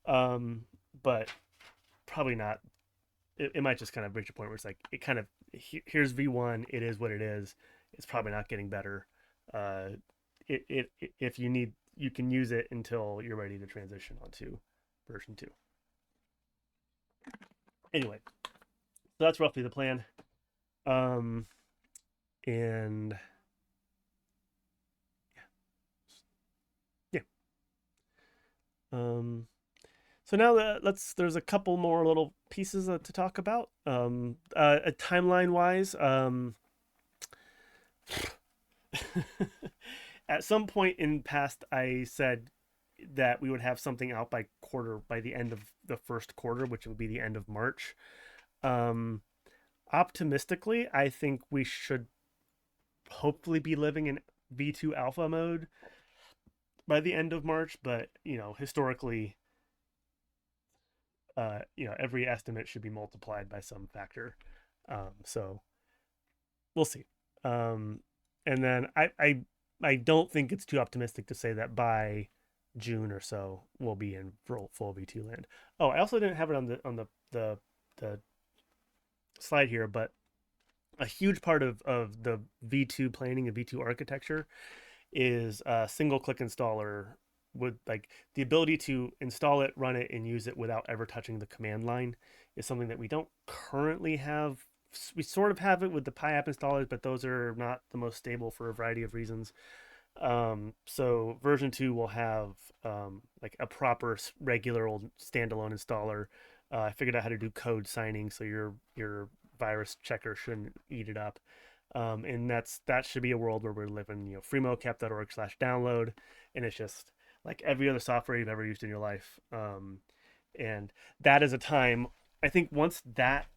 But probably not. It might just kind of reach a point where it's like, it kind of, here's V1, it is what it is. It's probably not getting better. Uh, if you need, you can use it until you're ready to transition onto version two. Anyway, so that's roughly the plan. And yeah. So now there's a couple more little pieces to talk about. Timeline wise, at some point in past, I said that we would have something out by the end of the first quarter, which would be the end of March. Optimistically, I think we should hopefully be living in V2 alpha mode by the end of March, but historically, every estimate should be multiplied by some factor. So we'll see. And then I don't think it's too optimistic to say that by June or so we'll be in full V2 land. Oh, I also didn't have it on the slide here, but a huge part of the V2 planning and V2 architecture is a single click installer, with like the ability to install it, run it, and use it without ever touching the command line is something that we don't currently have. We sort of have it with the PyApp installers, but those are not the most stable for a variety of reasons. So version 2 will have like a proper regular old standalone installer. I figured out how to do code signing, so your virus checker shouldn't eat it up. And that should be a world where we're living, FreeMoCap.org/download, and it's just like every other software you've ever used in your life. And that is a time, I think, once that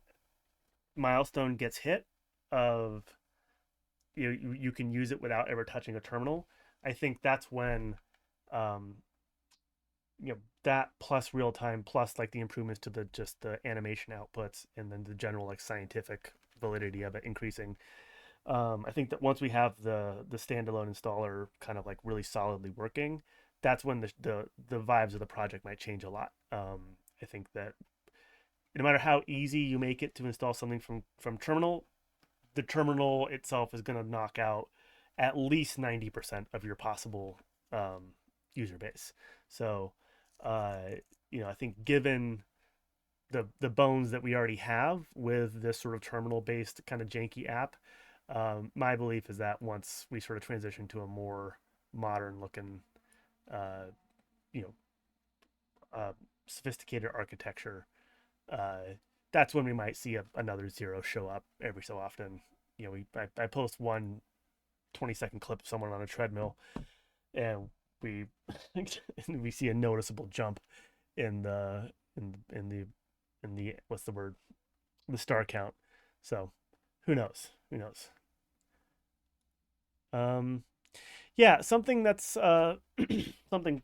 milestone gets hit of you can use it without ever touching a terminal. I think that's when um, that plus real time plus like the improvements to the animation outputs and then the general like scientific validity of it increasing. I think that once we have the standalone installer kind of like really solidly working, that's when the vibes of the project might change a lot. I think that no matter how easy you make it to install something from terminal, the terminal itself is going to knock out at least 90% of your possible user base. So, I think given the bones that we already have with this sort of terminal based kind of janky app, my belief is that once we sort of transition to a more modern looking, uh, you know, sophisticated architecture, that's when we might see another zero show up every so often. I post one 20-second clip of someone on a treadmill, and we we see a noticeable jump in the what's the word, the star count. So who knows? Who knows? Um, yeah, something that's something,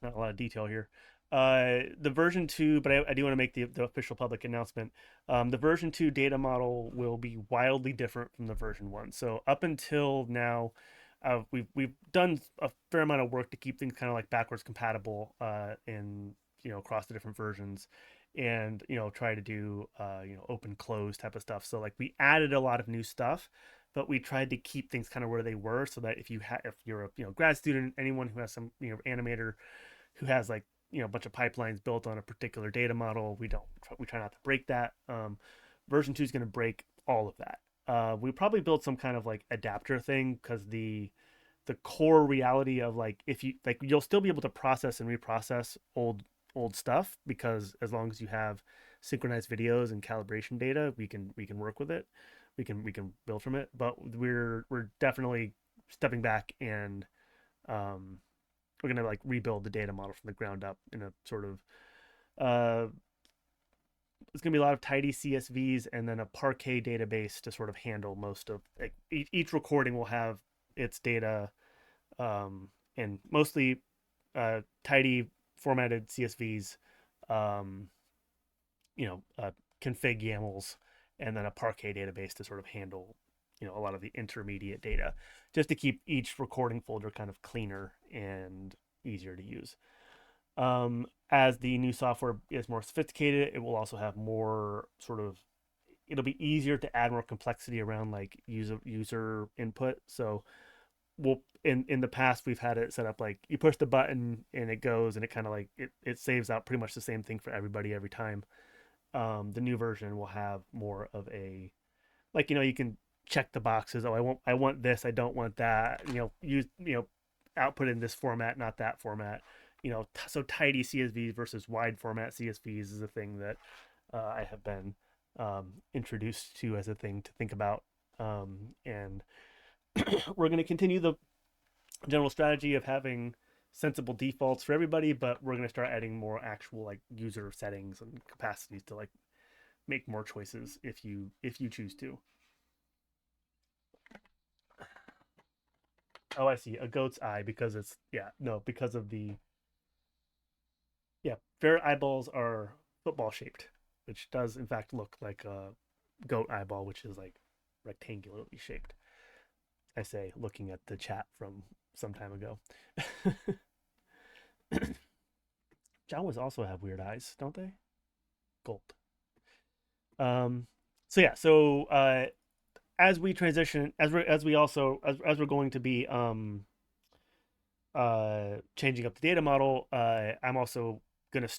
not a lot of detail here. The version 2, but I do want to make the official public announcement. The version 2 data model will be wildly different from the version 1. So up until now, we've done a fair amount of work to keep things kind of like backwards compatible in across the different versions, and try to do open close type of stuff. So like we added a lot of new stuff, but we tried to keep things kind of where they were, so that if you're a grad student, anyone who has some animator who has like a bunch of pipelines built on a particular data model, we try not to break that. Version 2 is going to break all of that. We probably build some kind of like adapter thing, because the core reality of like, if you like, you'll still be able to process and reprocess old stuff, because as long as you have synchronized videos and calibration data, we can work with it. We can build from it, but we're definitely stepping back, and um, we're gonna like rebuild the data model from the ground up in a sort of uh, it's gonna be a lot of tidy CSVs, and then a Parquet database to sort of handle most of, like, each recording will have its data, and mostly tidy formatted CSVs, um, config YAMLs, and then a Parquet database to sort of handle a lot of the intermediate data, just to keep each recording folder kind of cleaner and easier to use. As the new software is more sophisticated, it will also have more sort of, it'll be easier to add more complexity around like user input. So we'll in the past, we've had it set up like you push the button and it goes, and it kind of like it saves out pretty much the same thing for everybody every time. The new version will have more of a, like, you can check the boxes. Oh, I want this, I don't want that. Use output in this format, not that format. So tidy CSVs versus wide format CSVs is a thing that I have been introduced to as a thing to think about. And we're going to continue the general strategy of having sensible defaults for everybody, but we're going to start adding more actual like user settings and capacities to like make more choices if you choose to. Oh, I see. A goat's eye, because it's, yeah, no, because of the, yeah, their eyeballs are football shaped, which does in fact look like a goat eyeball, which is like rectangularly shaped. I say, looking at the chat from some time ago. Jawas also have weird eyes, don't they? Gold. Um, so yeah, so as we transition, as we're going to be changing up the data model, I'm also gonna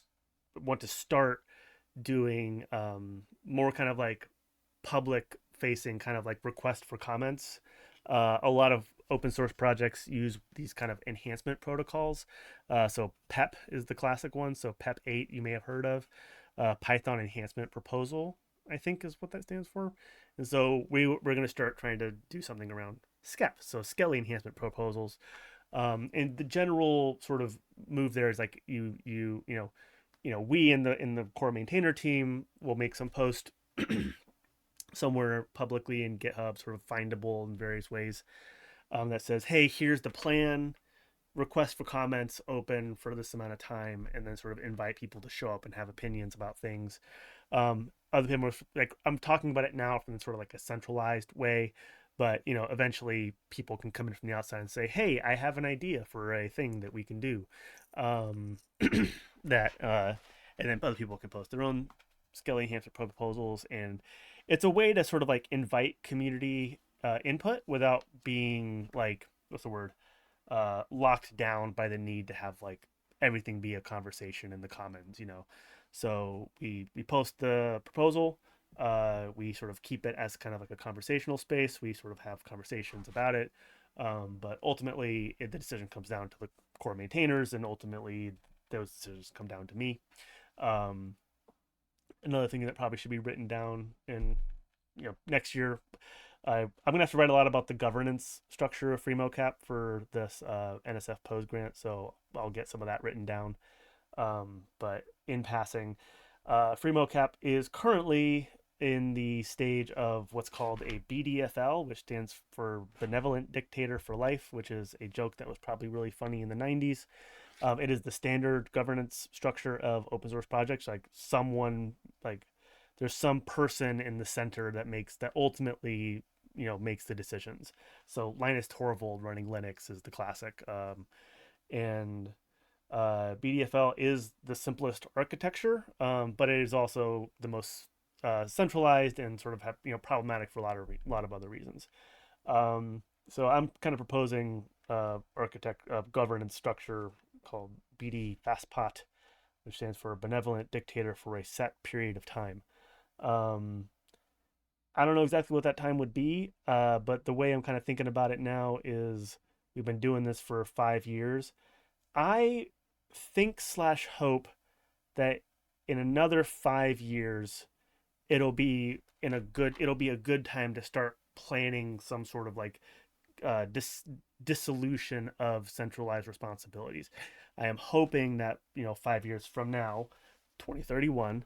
want to start doing more kind of like public facing, kind of like request for comments. A lot of open source projects use these kind of enhancement protocols. So PEP is the classic one. So PEP 8 you may have heard of. Python Enhancement Proposal, I think, is what that stands for. And so we're going to start trying to do something around SCEP, so Skelly enhancement proposals. And the general sort of move there is like we in the core maintainer team will make some post somewhere publicly in GitHub, sort of findable in various ways, that says, "Hey, here's the plan. Request for comments open for this amount of time," and then sort of invite people to show up and have opinions about things. Other people, like, I'm talking about it now from sort of like a centralized way, but eventually people can come in from the outside and say, "Hey, I have an idea for a thing that we can do." Um, that and then other people can post their own Skelly enhancement proposals, and it's a way to sort of like invite community input without being like, what's the word, locked down by the need to have like everything be a conversation in the commons. So we post the proposal, we sort of keep it as kind of like a conversational space, we sort of have conversations about it, but ultimately the decision comes down to the core maintainers, and ultimately those decisions come down to me. um, Another thing that probably should be written down in next year, I'm gonna have to write a lot about the governance structure of FreeMoCap for this NSF Pose grant, so I'll get some of that written down. But in passing, FreeMoCap is currently in the stage of what's called a BDFL, which stands for Benevolent Dictator for Life, which is a joke that was probably really funny in the 90s. It is the standard governance structure of open source projects. Like there's some person in the center that ultimately makes the decisions. So Linus Torvald running Linux is the classic, and BDFL is the simplest architecture, but it is also the most centralized and sort of problematic for a lot of other reasons. So I'm kind of proposing architect governance structure called BD FastPot, which stands for Benevolent Dictator for a Set Period of Time. Um, I don't know exactly what that time would be, but the way I'm kind of thinking about it now is we've been doing this for 5 years. I think slash hope that in another 5 years it'll be a good time to start planning some sort of like dissolution of centralized responsibilities. I am hoping that 5 years from now, 2031,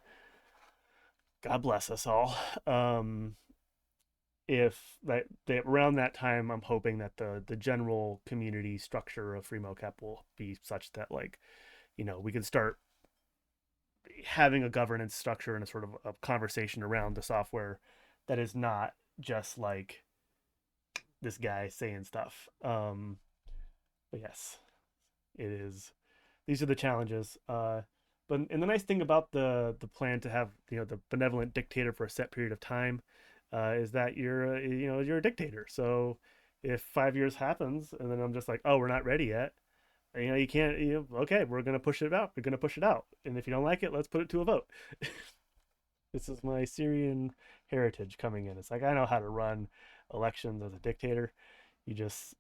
God bless us all. If that around that time, I'm hoping that the general community structure of FreeMoCap will be such that like we can start having a governance structure and a sort of a conversation around the software that is not just like this guy saying stuff. But yes, it is. These are the challenges. But the nice thing about the plan to have the benevolent dictator for a set period of time is that you're a dictator. So if 5 years happens and then I'm just like, oh, we're not ready yet, you can't. Okay, we're gonna push it out. We're gonna push it out, and if you don't like it, let's put it to a vote. This is my Syrian heritage coming in. It's like I know how to run elections as a dictator. You just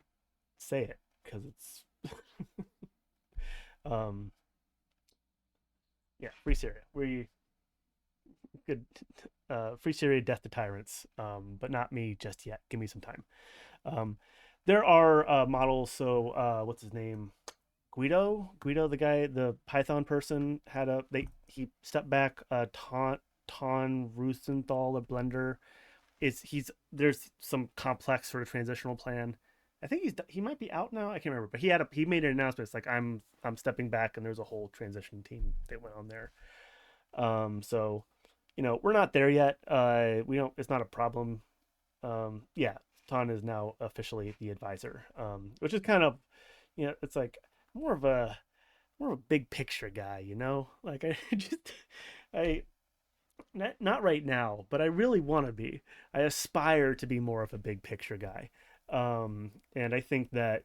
say it because it's um yeah, free Syria. We good free Syria, death to tyrants. But not me just yet. Give me some time. Um, there are models. So what's his name? Guido, the guy, the Python person, he stepped back. Ton Ruthenthal, a blender, is he's there's some complex sort of transitional plan. I think he might be out now. I can't remember, but he made an announcement. It's like I'm stepping back, and there's a whole transition team that went on there. So we're not there yet. We don't. It's not a problem. Yeah, Ton is now officially the advisor, which is kind of it's like more of a more of a big picture guy. Like I just I not right now, but I really want to be. I aspire to be more of a big picture guy. And I think that,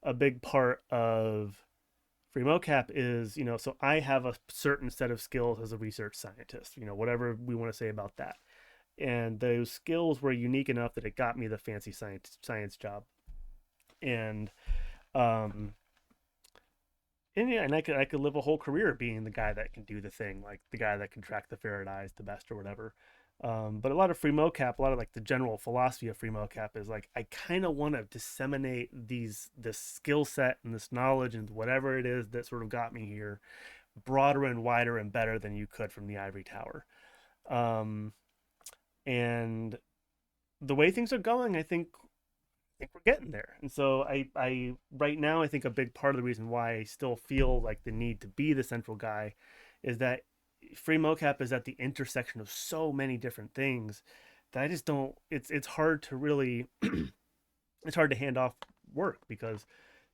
a big part of FreeMoCap is, so I have a certain set of skills as a research scientist, whatever we want to say about that. And those skills were unique enough that it got me the fancy science job. And um, and yeah, and I could live a whole career being the guy that can do the thing, like the guy that can track the ferret eyes the best or whatever. But a lot of free mocap, a lot of like the general philosophy of free mocap is like I kind of want to disseminate this skill set and this knowledge and whatever it is that sort of got me here, broader and wider and better than you could from the ivory tower. Um, and the way things are going, I think we're getting there. And so I right now I think a big part of the reason why I still feel like the need to be the central guy is that free mocap is at the intersection of so many different things that I just don't it's hard to really it's hard to hand off work because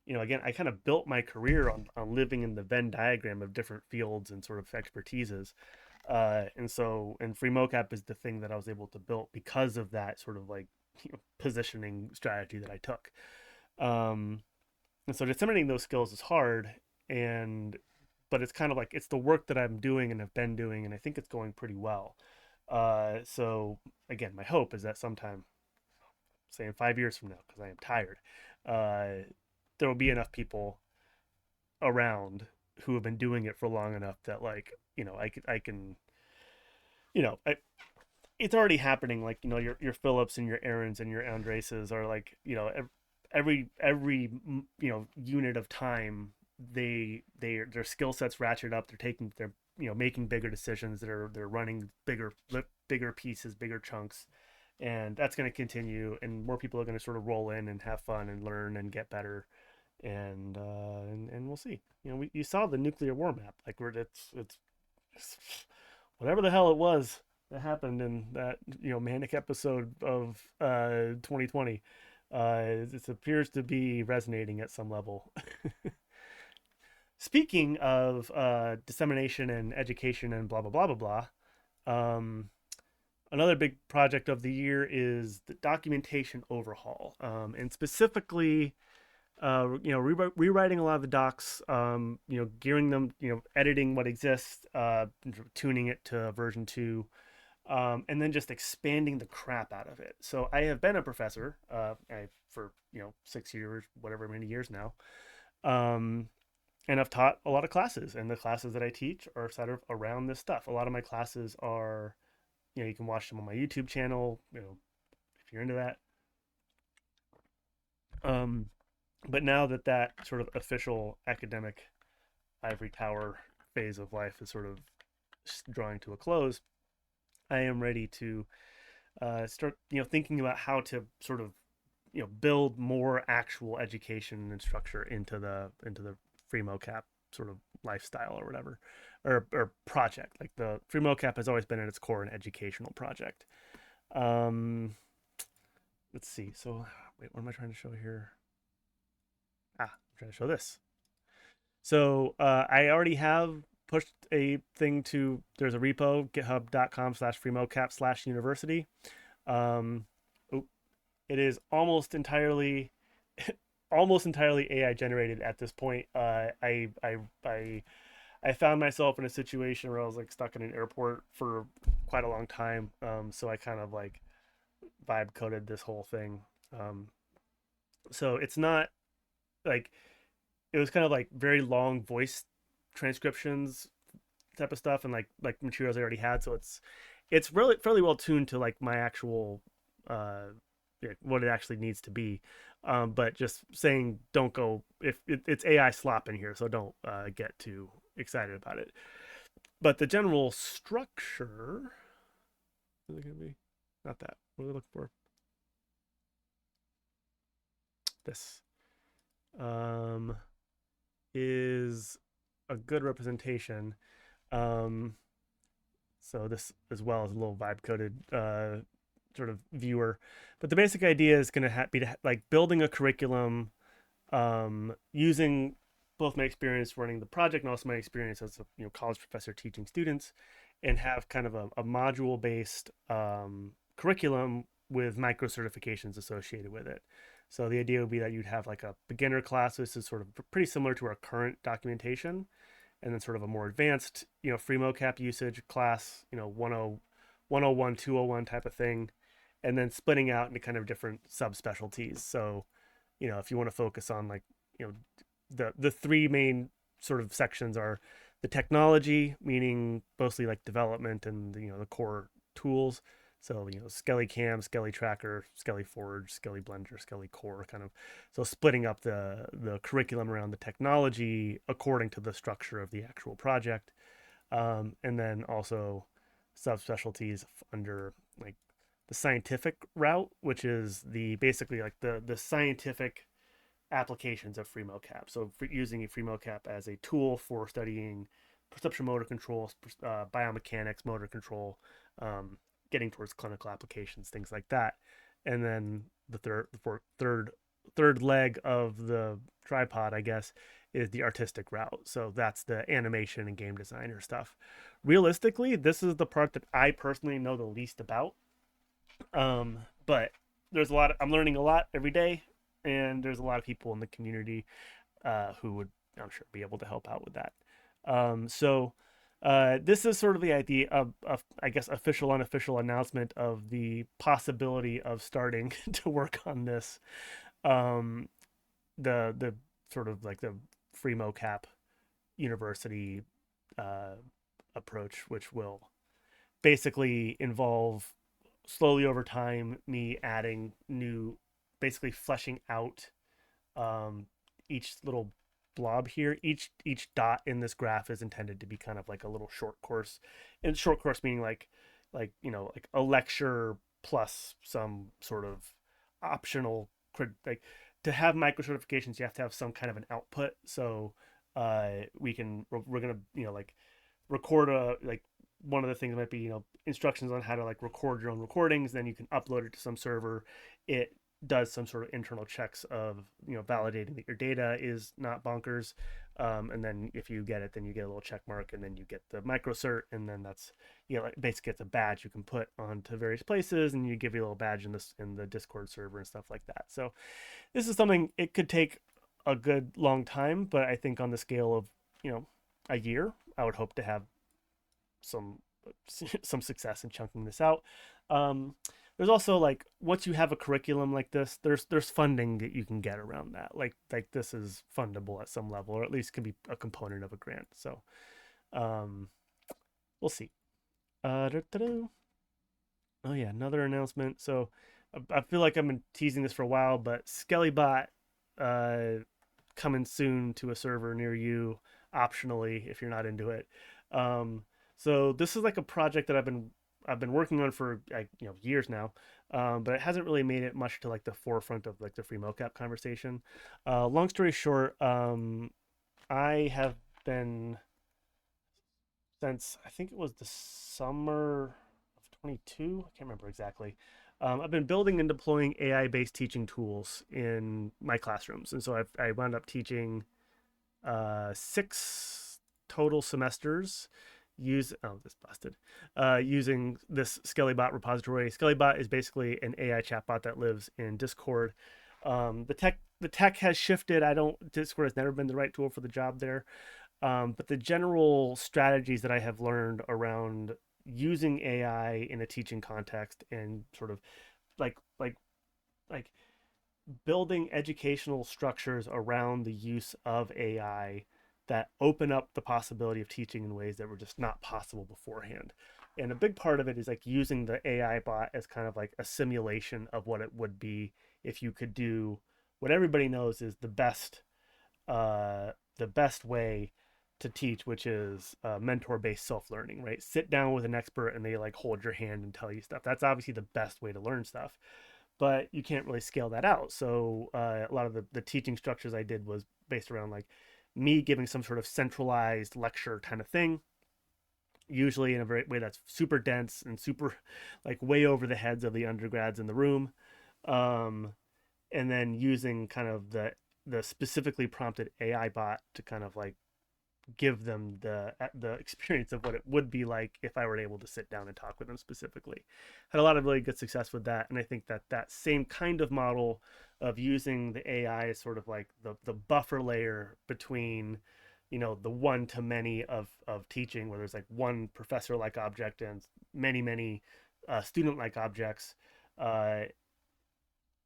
again I kind of built my career on living in the Venn diagram of different fields and sort of expertises. And free mocap is the thing that I was able to build because of that sort of like positioning strategy that I took. Um, and so disseminating those skills is hard, and but it's kind of like it's the work that I'm doing and have been doing, and I think it's going pretty well. So again, my hope is that sometime, say in 5 years from now, because I am tired, uh, there will be enough people around who have been doing it for long enough that like I can it's already happening. Like your Phillips and your Aarons and your Andreses are like every unit of time their skill sets ratchet up. They're making bigger decisions. They're running bigger pieces, bigger chunks, and that's going to continue. And more people are going to sort of roll in and have fun and learn and get better. And we'll see. You saw the nuclear war map. Like it's whatever the hell it was that happened in that manic episode of 2020. It appears to be resonating at some level. Speaking of dissemination and education and blah blah blah blah blah, um, Another big project of the year is the documentation overhaul, and specifically, rewriting a lot of the docs, gearing them, editing what exists, tuning it to version 2, and then just expanding the crap out of it. So I have been a professor for 6 years, whatever many years now, um, and I've taught a lot of classes, and the classes that I teach are sort of around this stuff. A lot of my classes are, you can watch them on my YouTube channel, if you're into that. Um, but now that that sort of official academic ivory tower phase of life is sort of drawing to a close, I am ready to start, thinking about how to sort of, build more actual education and structure into the FreeMoCap sort of lifestyle or whatever, or project. Like the FreeMoCap has always been at its core an educational project. Um, let's see. So, wait, what am I trying to show here? I'm trying to show this. So I already have pushed a thing to, there's a repo, github.com/freemocap/university. Um, it is almost entirely AI generated at this point. I found myself in a situation where I was like stuck in an airport for quite a long time. So I kind of like vibe coded this whole thing. Um, so it's not like, it was kind of like very long voice transcriptions type of stuff, and like materials I already had. So it's really fairly well tuned to like my actual what it actually needs to be. But just saying, don't go, if it's AI slop in here, so don't get too excited about it. But the general structure is it gonna be not that? What are we looking for? This um, is a good representation. Um, so this as well as a little vibe coded sort of viewer, but the basic idea is going to be like building a curriculum, using both my experience running the project and also my experience as a college professor teaching students, and have kind of a module based curriculum with micro certifications associated with it. So the idea would be that you'd have like a beginner class. This is sort of pretty similar to our current documentation, and then sort of a more advanced, FreeMoCap usage class, 101, 201 type of thing, and then splitting out into kind of different subspecialties. So, if you want to focus on like, the three main sort of sections are the technology, meaning mostly like development and the core tools. So Skelly Cam, Skelly Tracker, Skelly Forge, Skelly Blender, Skelly Core, kind of. So splitting up the curriculum around the technology according to the structure of the actual project, and then also subspecialties under like the scientific route, which is the basically like the scientific applications of FreeMoCap. So for using a FreeMoCap as a tool for studying perception motor control, biomechanics, motor control, getting towards clinical applications, things like that. And then the third leg of the tripod, I guess, is the artistic route. So that's the animation and game designer stuff. Realistically, this is the part that I personally know the least about. But there's a lot. I'm learning a lot every day, and there's a lot of people in the community who would, I'm sure, be able to help out with that. So this is sort of the idea of, I guess, official, unofficial announcement of the possibility of starting to work on this. Um, the sort of like the FreeMoCap University uh, approach, which will basically involve slowly over time me adding new, basically fleshing out um, each little blob here. Each dot in this graph is intended to be kind of like a little short course, and short course meaning like like a lecture plus some sort of optional, like, to have micro certifications you have to have some kind of an output. So we're gonna like record a, like, one of the things might be instructions on how to like record your own recordings, then you can upload it to some server. It does some sort of internal checks of, validating that your data is not bonkers. And then if you get it, then you get a little check mark, and then you get the micro cert, and then that's, like basically it's a badge you can put onto various places, and you give you a little badge in the Discord server and stuff like that. So this is something, it could take a good long time, but I think on the scale of, a year, I would hope to have some some success in chunking this out. Um, there's also, like, once you have a curriculum like this, there's funding that you can get around that. Like this is fundable at some level, or at least can be a component of a grant. So um, we'll see. Oh yeah, another announcement. So I feel like I've been teasing this for a while, but Skellybot uh, coming soon to a server near you, optionally if you're not into it. Um, so this is like a project that I've been working on for, like, years now, but it hasn't really made it much to like the forefront of like the FreeMoCap conversation. Long story short, I have been, since I think it was the summer of 22. I can't remember exactly. I've been building and deploying AI-based teaching tools in my classrooms, and so I wound up teaching 6 total semesters this busted using this Skellybot repository. Skellybot is basically an AI chatbot that lives in Discord. The tech has shifted. Discord has never been the right tool for the job there. But the general strategies that I have learned around using AI in a teaching context, and sort of like like like building educational structures around the use of AI that open up the possibility of teaching in ways that were just not possible beforehand. And a big part of it is like using the AI bot as kind of like a simulation of what it would be if you could do what everybody knows is the best way to teach, which is mentor-based self-learning, right? Sit down with an expert and they like hold your hand and tell you stuff. That's obviously the best way to learn stuff, but you can't really scale that out. So a lot of the teaching structures I did was based around like me giving some sort of centralized lecture kind of thing, usually in a very way that's super dense and super like way over the heads of the undergrads in the room. Um, and then using kind of the specifically prompted AI bot to kind of like give them the experience of what it would be like if I were able to sit down and talk with them specifically. Had a lot of really good success with that, and I think that same kind of model of using the AI as sort of like the buffer layer between, the one to many of teaching, where there's like one professor like object and many student like objects. Uh,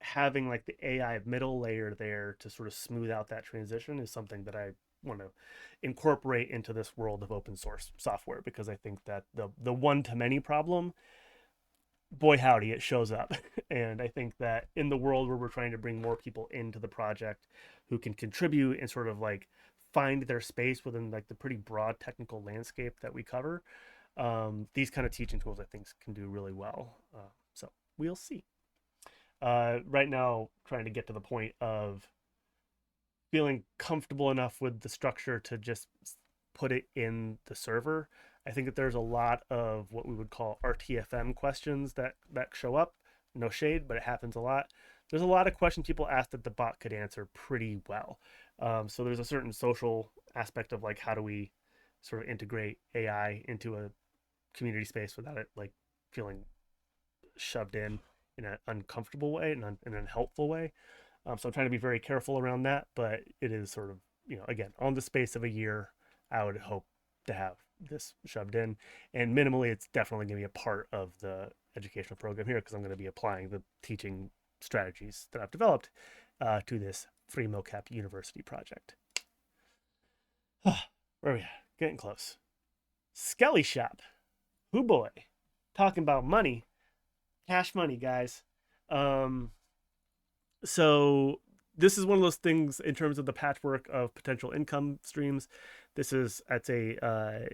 Having like the AI middle layer there to sort of smooth out that transition is something that I want to incorporate into this world of open source software, because I think that the one to many problem, boy howdy, it shows up. And I think that in the world where we're trying to bring more people into the project who can contribute and sort of like find their space within like the pretty broad technical landscape that we cover, these kind of teaching tools I think can do really well. So we'll see. Right now, trying to get to the point of feeling comfortable enough with the structure to just put it in the server. I think that there's a lot of what we would call RTFM questions that show up. No shade, but it happens a lot. There's a lot of questions people ask that the bot could answer pretty well. So there's a certain social aspect of like, how do we sort of integrate AI into a community space without it like feeling shoved in an uncomfortable way and in an unhelpful way. So I'm trying to be very careful around that, but it is sort of, again, on the space of a year, I would hope to have this shoved in. And minimally, it's definitely going to be a part of the educational program here, because I'm going to be applying the teaching strategies that I've developed to this FreeMoCap University project. Where are we at? Getting close. Skelly Shop. Hoo boy. Talking about money. Cash money, guys. Um, so this is one of those things in terms of the patchwork of potential income streams. This is at a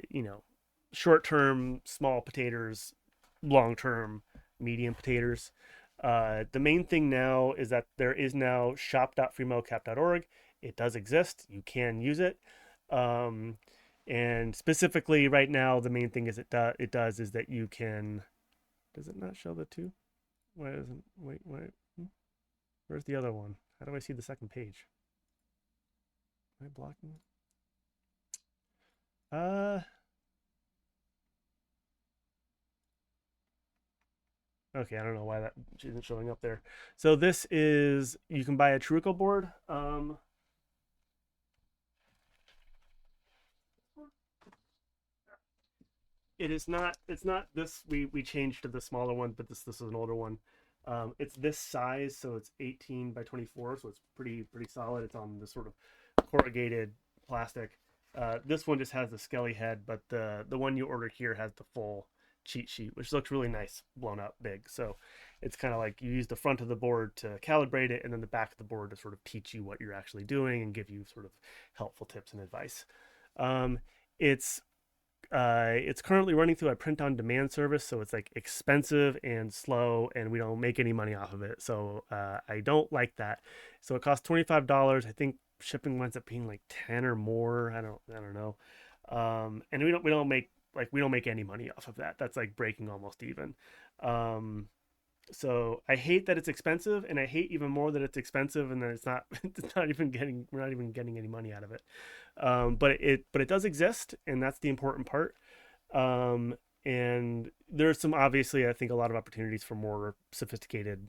short term small potatoes, long term medium potatoes. The main thing now is that there is now shop.freemocap.org. It does exist. You can use it. And specifically right now, the main thing is it does is that you can. Does it not show the two? Why doesn't wait? Where's the other one? How do I see the second page? Am I blocking? Uh, okay, I don't know why that isn't showing up there. So this is, you can buy a Truco board. It is not, it's not this, we changed to the smaller one, but this is an older one. It's this size, so it's 18 by 24, so it's pretty solid. It's on this sort of corrugated plastic. This one just has the Skelly head, but the one you ordered here has the full cheat sheet, which looks really nice, blown up big. So it's kind of like you use the front of the board to calibrate it, and then the back of the board to sort of teach you what you're actually doing and give you sort of helpful tips and advice. Um, it's it's currently running through a print on demand service, so it's like expensive and slow, and we don't make any money off of it. So I don't like that. So it costs $25. I think shipping winds up being like 10 or more. I don't know. And we don't make any money off of that. That's like breaking almost even. Um, so I hate that it's expensive, and I hate even more that it's expensive and that it's not it's not even getting we're not even getting any money out of it. But it does exist, and that's the important part. Um, and there's some, obviously, I think, a lot of opportunities for more sophisticated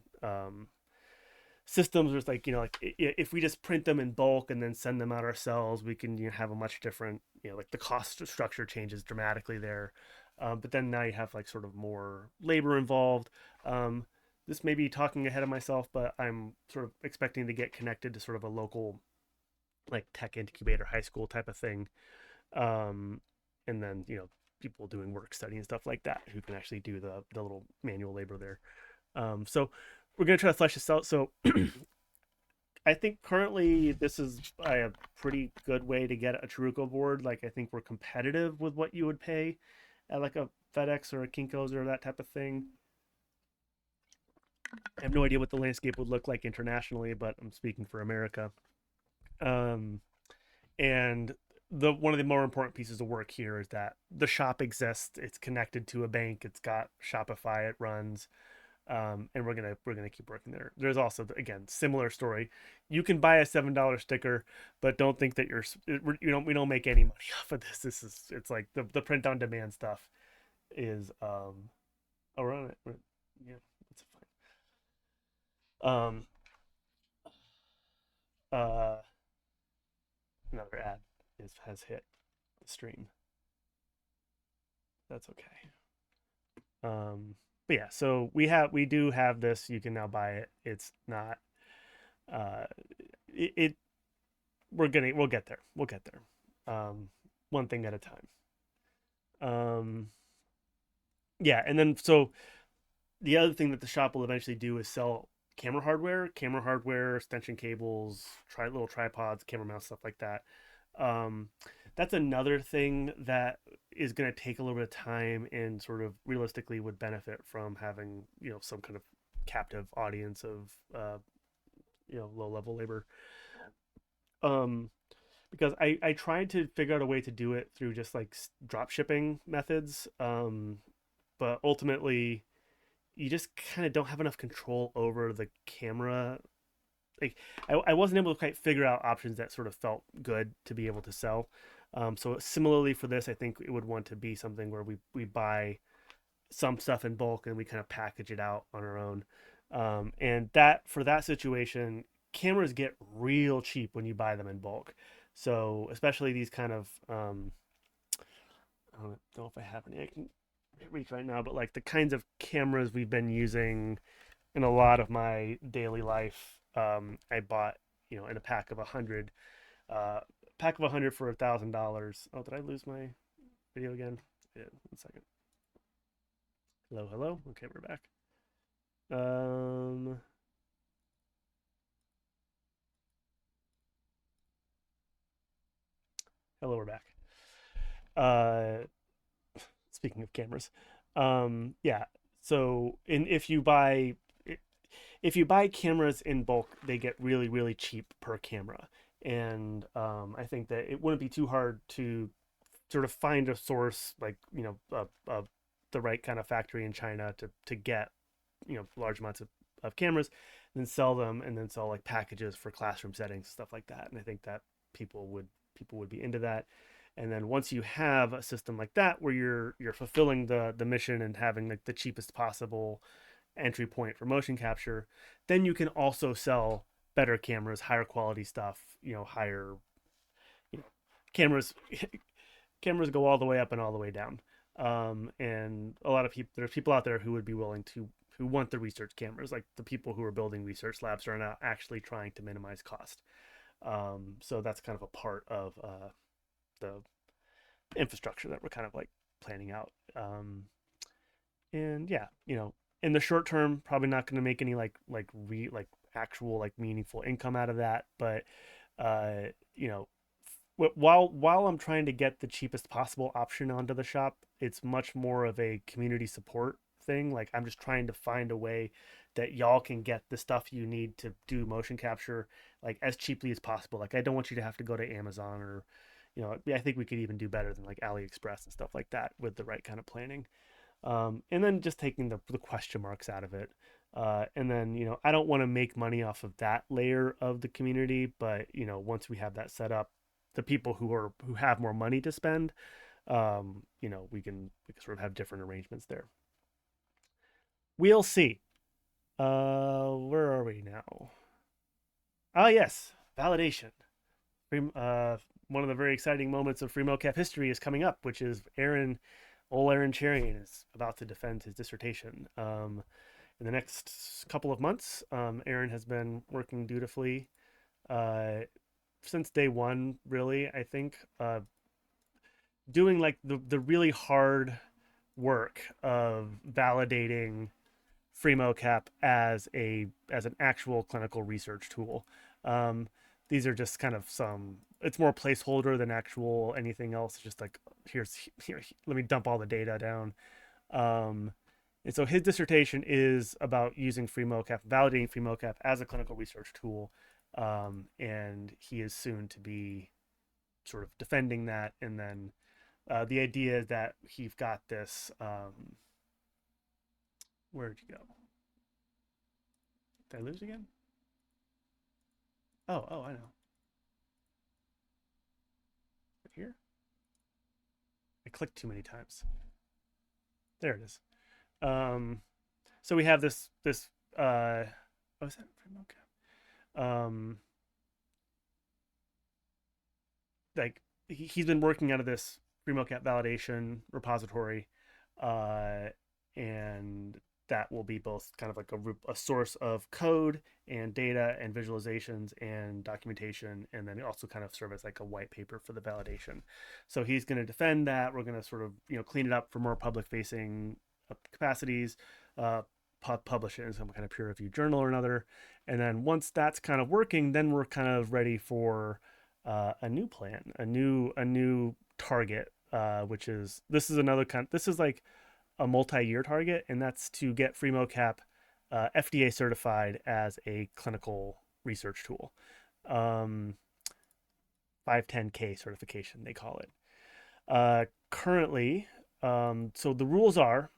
systems. There's like, like if we just print them in bulk and then send them out ourselves, we can, have a much different, like the cost structure changes dramatically there. But then now you have like sort of more labor involved. Um, this may be talking ahead of myself, but I'm sort of expecting to get connected to sort of a local like tech incubator high school type of thing. Um, and then, people doing work study and stuff like that who can actually do the little manual labor there. So we're going to try to flesh this out. So I think currently this is a pretty good way to get a Truco board. Like, I think we're competitive with what you would pay at like a FedEx or a Kinko's or that type of thing. I have no idea what the landscape would look like internationally, but I'm speaking for America. Um, and the one of the more important pieces of work here is that the shop exists. It's connected to a bank. It's got Shopify. It runs. And we're gonna keep working there. There's also, again, similar story. You can buy a $7 sticker, but don't think that we don't make any money off of this. It's like the print on demand stuff is around it. Yeah, that's fine. Uh, Another ad has hit the stream. That's okay. But yeah, so we do have this. You can now buy it. It's not uh it we'll get there. We'll get there. One thing at a time. Um, yeah, and then so the other thing that the shop will eventually do is sell camera hardware, extension cables, little tripods, camera mounts, stuff like that. Um, that's another thing that is going to take a little bit of time and sort of realistically would benefit from having, some kind of captive audience of low level labor. Um, because I tried to figure out a way to do it through just like drop shipping methods. But ultimately, you just kind of don't have enough control over the camera. Like, I wasn't able to quite figure out options that sort of felt good to be able to sell. So similarly for this, I think it would want to be something where we buy some stuff in bulk and we kind of package it out on our own. And that for that situation, cameras get real cheap when you buy them in bulk. So especially these kind of I don't know if I have any I can reach right now, but like the kinds of cameras we've been using in a lot of my daily life. I bought, in a pack of 100 for $1,000. Oh, did I lose my video again? Yeah, 1 second. Hello, hello. Okay, we're back. Um, Hello, we're back. Uh, Speaking of cameras, yeah. So, if you buy cameras in bulk, they get really really cheap per camera, and I think that it wouldn't be too hard to sort of find a source like the right kind of factory in China to get large amounts of cameras. then sell them, and then sell like packages for classroom settings, stuff like that. And I think that people would be into that. And then once you have a system like that where you're fulfilling the mission and having like the cheapest possible entry point for motion capture, then you can also sell better cameras, higher quality stuff, higher, you know, cameras cameras go all the way up and all the way down. And a lot of people, there's people out there who would be willing to, who want the research cameras. Like the people who are building research labs are now actually trying to minimize cost. So that's kind of a part of the infrastructure that we're kind of like planning out. And yeah, in the short term, probably not going to make any like actual like meaningful income out of that. But uh, you know, while I'm trying to get the cheapest possible option onto the shop, it's much more of a community support thing. Like I'm just trying to find a way that y'all can get the stuff you need to do motion capture like as cheaply as possible. Like I don't want you to have to go to Amazon or, I think we could even do better than like AliExpress and stuff like that with the right kind of planning. And then just taking the question marks out of it. And then, I don't want to make money off of that layer of the community, but once we have that set up, the people who have more money to spend, we can sort of have different arrangements there. We'll see. Where are we now? Ah, yes, validation. One of the very exciting moments of FreeMoCap history is coming up, which is old Aaron Cherian is about to defend his dissertation. In the next couple of months, Aaron has been working dutifully uh, since day one, really, I think, doing like the really hard work of validating FreeMoCap as an actual clinical research tool. Um, these are just kind of it's more placeholder than actual anything else. It's just like, here, let me dump all the data down. Um, and so his dissertation is about using FreeMoCap, validating FreeMoCap as a clinical research tool. And he is soon to be sort of defending that. And then the idea is that he's got this. Where'd you go? Did I lose again? Oh, I know. Right here? I clicked too many times. There it is. So we have this oh, is that FreeMoCap? Like he's been working out of this FreeMoCap validation repository, uh, and that will be both kind of like a source of code and data and visualizations and documentation, and then also kind of serve as like a white paper for the validation. So he's going to defend that. We're going to sort of clean it up for more public facing capacities, uh, publish it in some kind of peer reviewed journal or another, and then once that's kind of working, then we're kind of ready for a new plan, a new target, which is this is another kind. This is like a multi-year target, and that's to get FreeMoCap FDA certified as a clinical research tool. 510K certification, they call it. Currently, so the rules are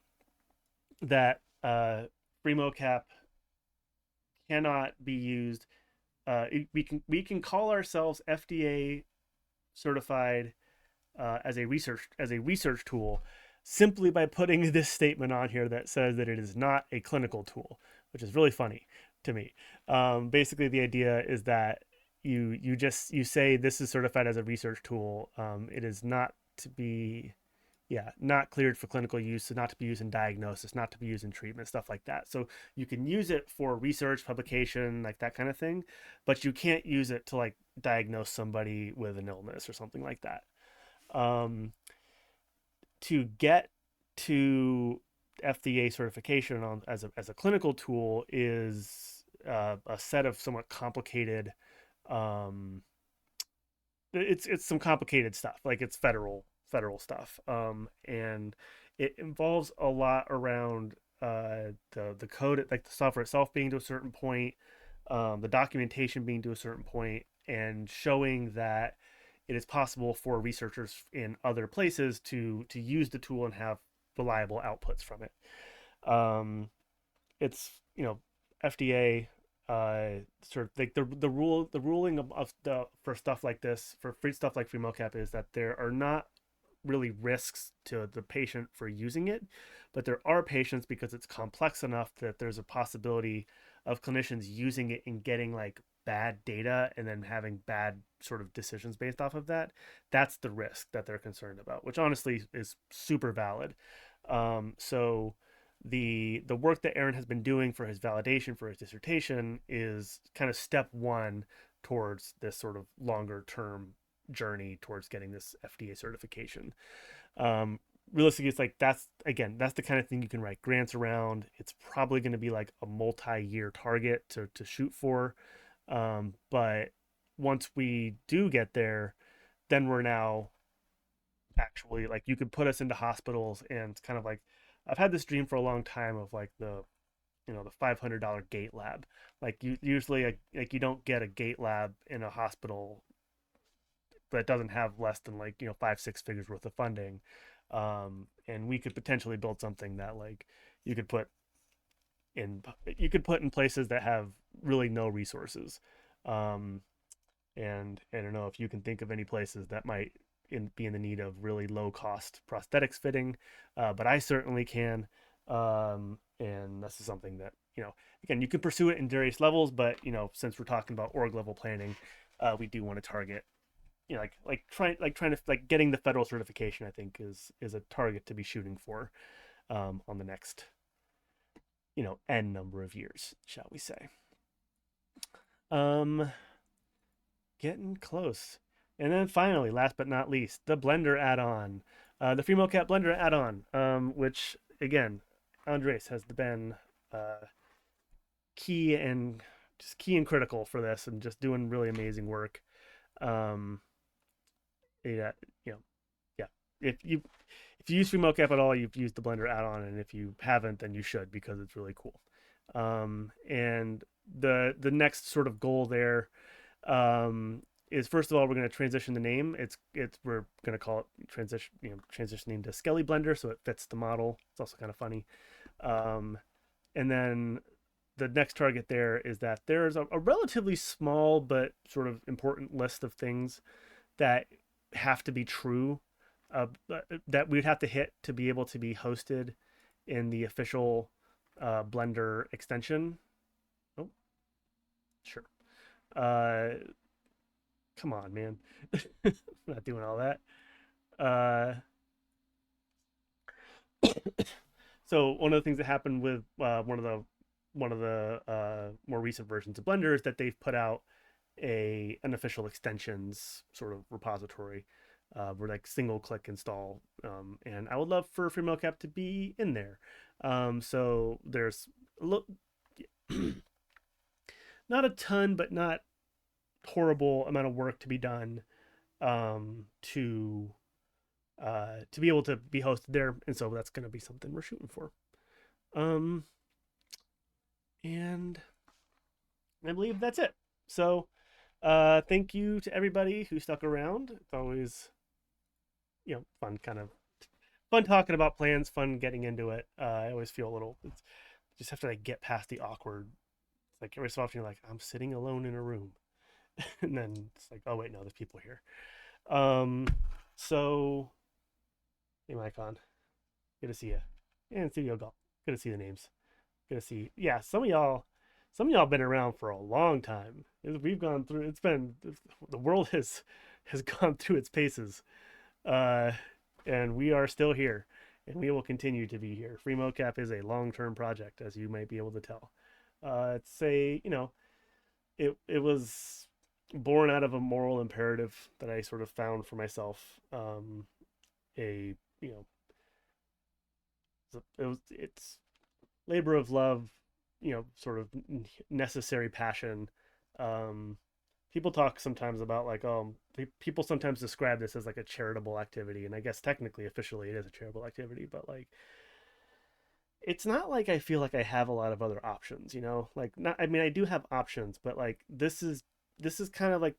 that FreeMoCap cannot be used. We can call ourselves FDA certified as a research tool simply by putting this statement on here that says that it is not a clinical tool, which is really funny to me. Basically, the idea is that you say this is certified as a research tool. It is not to be, yeah, not cleared for clinical use, so not to be used in diagnosis, not to be used in treatment, stuff like that. So you can use it for research, publication, like that kind of thing, but you can't use it to like diagnose somebody with an illness or something like that. Um, to get to FDA certification as a clinical tool is a set of somewhat complicated. Um, it's some complicated stuff. Like it's federal stuff, and it involves a lot around the code, like the software itself being to a certain point, the documentation being to a certain point, and showing that it is possible for researchers in other places to use the tool and have reliable outputs from it. It's FDA sort of like the ruling of the for stuff like this, for free stuff like FreeMoCap, is that there are not really risks to the patient for using it, but there are patients because it's complex enough that there's a possibility of clinicians using it and getting like bad data and then having bad sort of decisions based off of that. That's the risk that they're concerned about, which honestly is super valid. So the work that Aaron has been doing for his validation for his dissertation is kind of step one towards this sort of longer term journey towards getting this FDA certification. Um, Realistically, it's like that's the kind of thing you can write grants around. It's probably going to be like a multi-year target to shoot for. But once we do get there, then we're now actually like you could put us into hospitals and kind of like I've had this dream for a long time of like the $500 gate lab. Like you usually like you don't get a gate lab in a hospital that doesn't have less than like 5-6 figures worth of funding. And we could potentially build something that like you could put in places that have really no resources. um, and I don't know if you can think of any places that might be in the need of really low cost prosthetics fitting, but I certainly can. And this is something that again, you can pursue it in various levels, but since we're talking about org level planning, we do want to target trying to like getting the federal certification. I think is a target to be shooting for on the next n number of years, shall we say. um Getting close. And then finally, last but not least, the Blender add-on, the Freemo Cap Blender add-on, which again, Andres has been uh, key and key and critical for this, and just doing really amazing work. Um, yeah, you know, yeah. If you use Freemo Cap at all, you've used the Blender add-on, and if you haven't, then you should because it's really cool. And the next sort of goal there is first of all we're going to transition the name. It's we're going to call it transition name to Skelly Blender so it fits the model. It's also kind of funny. And then the next target there is that there's a relatively small but sort of important list of things that have to be true, that we'd have to hit to be able to be hosted in the official Blender extension. Oh, sure. Uh, Come on, man. Not doing all that. Uh, so one of the things that happened with one of the more recent versions of Blender is that they've put out an official extensions sort of repository where like single click install, and I would love for FreeMoCap to be in there. So there's a look, not a ton, but not horrible amount of work to be done to be able to be hosted there, and so that's going to be something we're shooting for. Um, and I believe that's it. So, thank you to everybody who stuck around. It's always fun, kind of fun talking about plans, fun getting into it. I always feel a little. Just have to like get past the awkward. It's like every so often you're like, I'm sitting alone in a room. And then it's like, oh wait, no, there's people here. So hey Mycon, good to see you. And Studio Golf, good to see the names. Good to see. Yeah, some of y'all been around for a long time. We've gone through. It's been the world has gone through its paces, uh, and we are still here, and we will continue to be here. FreeMoCap is a long-term project, as you might be able to tell. It's a it was born out of a moral imperative that I sort of found for myself. A it's labor of love, sort of necessary passion. Um, People talk sometimes about like, people sometimes describe this as like a charitable activity, and I guess technically, officially, it is a charitable activity, but like, it's not like I feel like I have a lot of other options, like not. I mean, I do have options, but like this is kind of like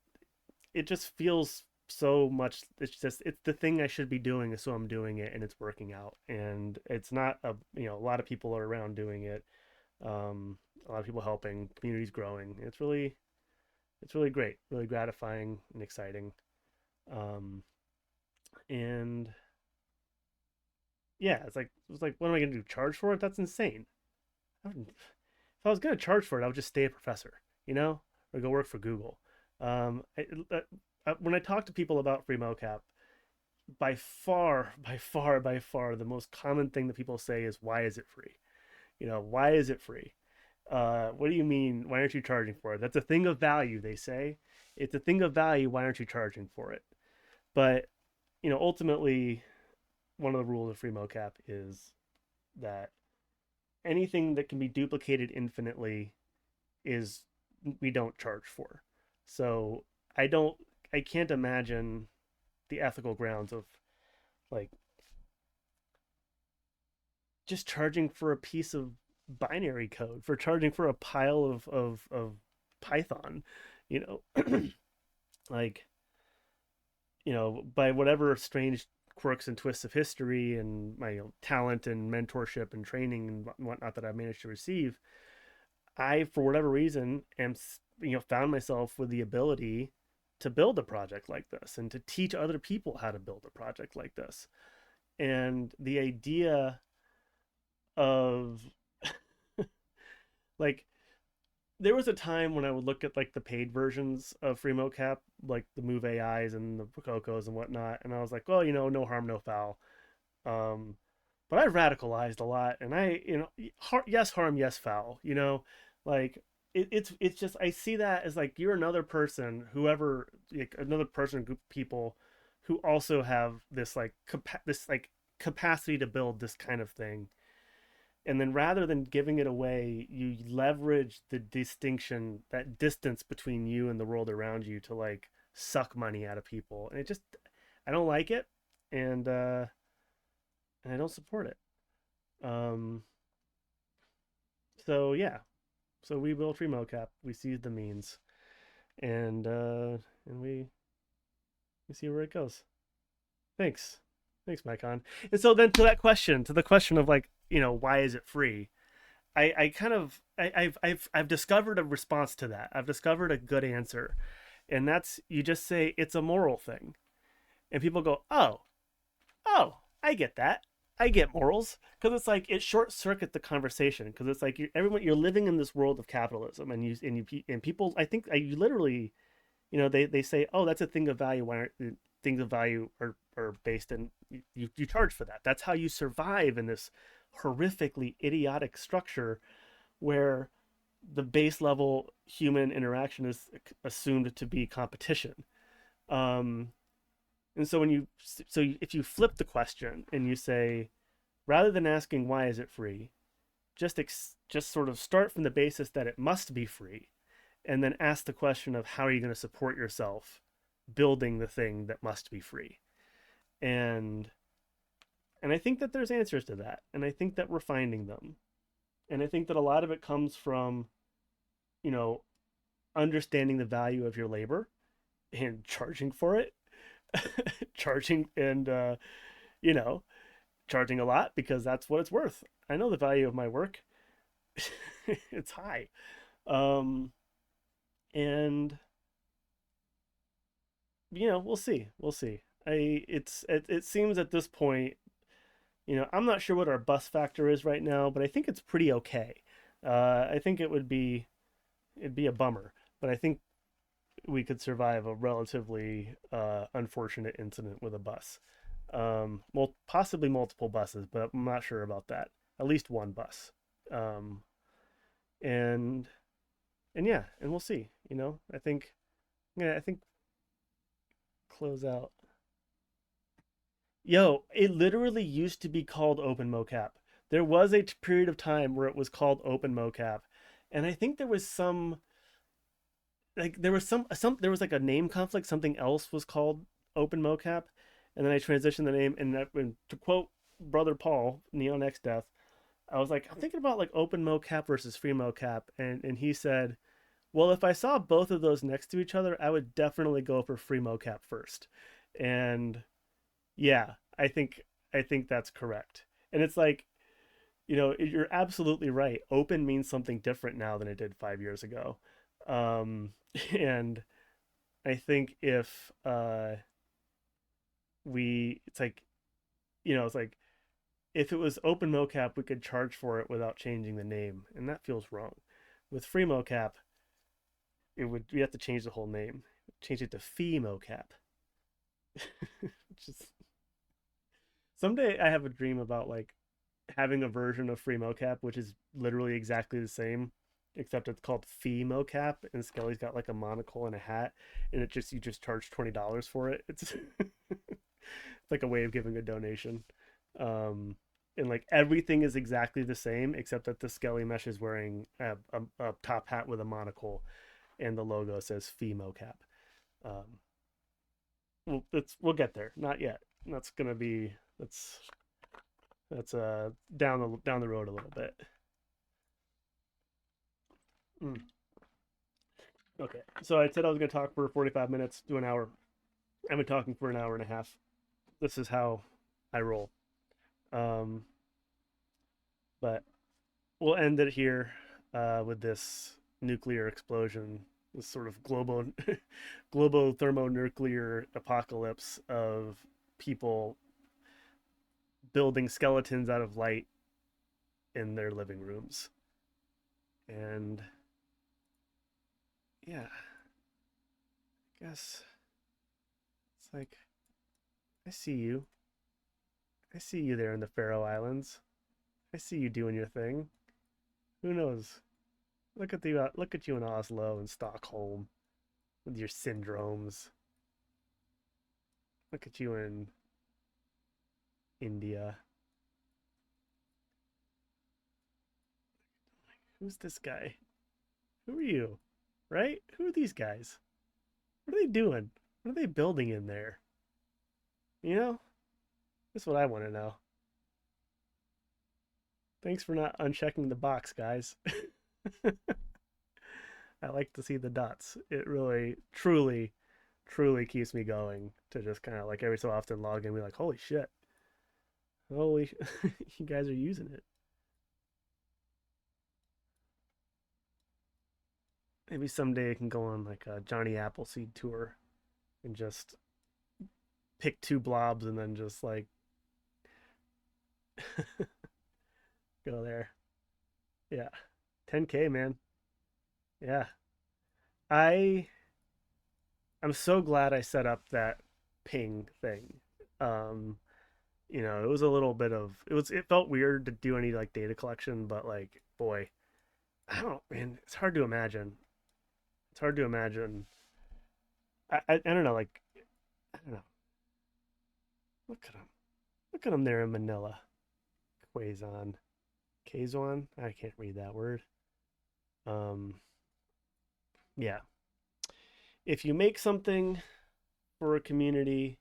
it just feels so much. It's the thing I should be doing, so I'm doing it, and it's working out, and it's not a lot of people are around doing it. a lot of people helping, communities growing. It's really great, really gratifying and exciting. Um, and yeah, it's like what am I gonna do? Charge for it? That's insane. If I was gonna charge for it, I would just stay a professor, you know, or go work for Google. When I talk to people about FreeMoCap, by far, the most common thing that people say is, "Why is it free?" You know, why is it free? What do you mean? Why aren't you charging for it? That's a thing of value, they say. It's a thing of value. Why aren't you charging for it? But ultimately, one of the rules of FreeMoCap is that anything that can be duplicated infinitely is we don't charge for. So I don't I can't imagine the ethical grounds of like just charging for a piece of binary code, for charging for a pile of Python, you know, like, by whatever strange quirks and twists of history and my talent and mentorship and training and whatnot that I've managed to receive, I, for whatever reason, am found myself with the ability to build a project like this and to teach other people how to build a project like this. And the idea of like there was a time when I would look at like the paid versions of FreeMoCap, like the Move AIs and the Cocos and whatnot, and I was like, well, no harm, no foul. Um, but I've radicalized a lot, and yes harm, yes foul. Like it's just I see that as like you're another person, whoever, like another person, group of people who also have this like this like capacity to build this kind of thing, and then rather than giving it away, you leverage the distinction, that distance between you and the world around you, to like suck money out of people, and I don't like it, and I don't support it. Um, so yeah, so we built FreeMoCap. We seized the means, and we see where it goes. Thanks, thanks, Mycon. And so then to the question of like, why is it free? I kind of I've discovered a response to that. I've discovered a good answer, and that's you just say it's a moral thing, and people go, oh, I get that. I get morals, because it's like it short circuit the conversation, because it's like you're living in this world of capitalism, and people, I think you literally, they say, oh, that's a thing of value. Why aren't things of value are based in you charge for that? That's how you survive in this horrifically idiotic structure where the base level human interaction is assumed to be competition. Um, and so if you flip the question and you say, rather than asking why is it free, just sort of start from the basis that it must be free, and then ask the question of how are you going to support yourself building the thing that must be free. And and I think that there's answers to that, and I think that we're finding them, and I think that a lot of it comes from you know understanding the value of your labor and charging for it. Charging and you know charging a lot because that's what it's worth. I know the value of my work. It's high. Um and we'll see. It seems at this point, I'm not sure what our bus factor is right now, but I think it's pretty okay. I think it'd be a bummer, but I think we could survive a relatively unfortunate incident with a bus. Well, possibly multiple buses, but I'm not sure about that. At least one bus. Um, and and yeah, and we'll see. I think close out. Yo, it literally used to be called Open MoCap. There was a period of time where it was called Open MoCap, and I think there was like a name conflict. Something else was called Open MoCap, and then I transitioned the name. And to quote brother Paul, Neon X Death, I was like, I'm thinking about like Open MoCap versus Free MoCap, and he said, well, if I saw both of those next to each other, I would definitely go for Free MoCap first. And yeah, I think that's correct. And it's like, You're absolutely right. Open means something different now than it did 5 years ago. Um, and I think if it's like, it's like if it was open mocap, we could charge for it without changing the name, and that feels wrong. With free mocap, we have to change the whole name, change it to fee mocap. Which is someday I have a dream about like having a version of free mocap which is literally exactly the same, except it's called fee mocap, and Skelly's got like a monocle and a hat, and you just charge $20 for it. It's like a way of giving a donation. And like everything is exactly the same except that the Skelly mesh is wearing a top hat with a monocle, and the logo says FEMO Cap. Um, we'll get there. Not yet. That's gonna be that's down the road a little bit. Mm. Okay, so I said I was gonna talk for 45 minutes to an hour. I've been talking for an hour and a half. This is how I roll. Um, but we'll end it here with this nuclear explosion, this sort of global thermonuclear apocalypse of people building skeletons out of light in their living rooms. And yeah, I guess it's like I see you. I see you there in the Faroe Islands. I see you doing your thing. Who knows? Look at you in Oslo and Stockholm with your syndromes. Look at you in India. Who's this guy? Who are you? Right? Who are these guys? What are they doing? What are they building in there? You know? That's what I want to know. Thanks for not unchecking the box, guys. I like to see the dots. It really, truly, truly keeps me going to just kind of like every so often log in and be like, holy shit. Holy, you guys are using it. Maybe someday I can go on like a Johnny Appleseed tour and just pick two blobs and then just like go there. Yeah. 10K, man. Yeah. I I'm so glad I set up that ping thing. Um, it was a little bit of it felt weird to do any like data collection, but like boy, I don't man, it's hard to imagine. It's hard to imagine. I don't know, like I don't know. Look at him. Look at him there in Manila. Quazon. Kazon? I can't read that word. Um yeah. If you make something for a community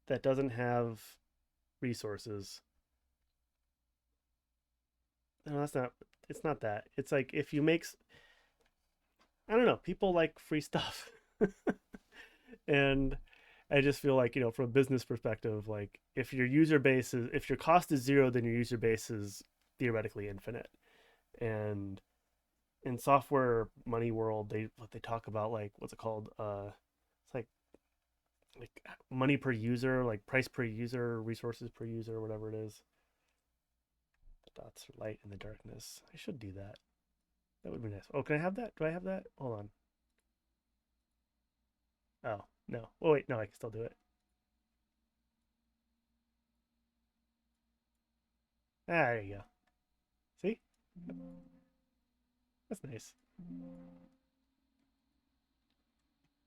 that doesn't have resources, no, that's not it's not that. It's like if you make I don't know, people like free stuff. And I just feel like, from a business perspective, like if your cost is zero, then your user base is theoretically infinite. And in software money world, they talk about like what's it called? It's like money per user, like price per user, resources per user, whatever it is. The dots are light in the darkness. I should do that. That would be nice. Oh, can I have that? Do I have that? Hold on. Oh, no. Oh, wait, no, I can still do it. Ah, there you go. See? That's nice.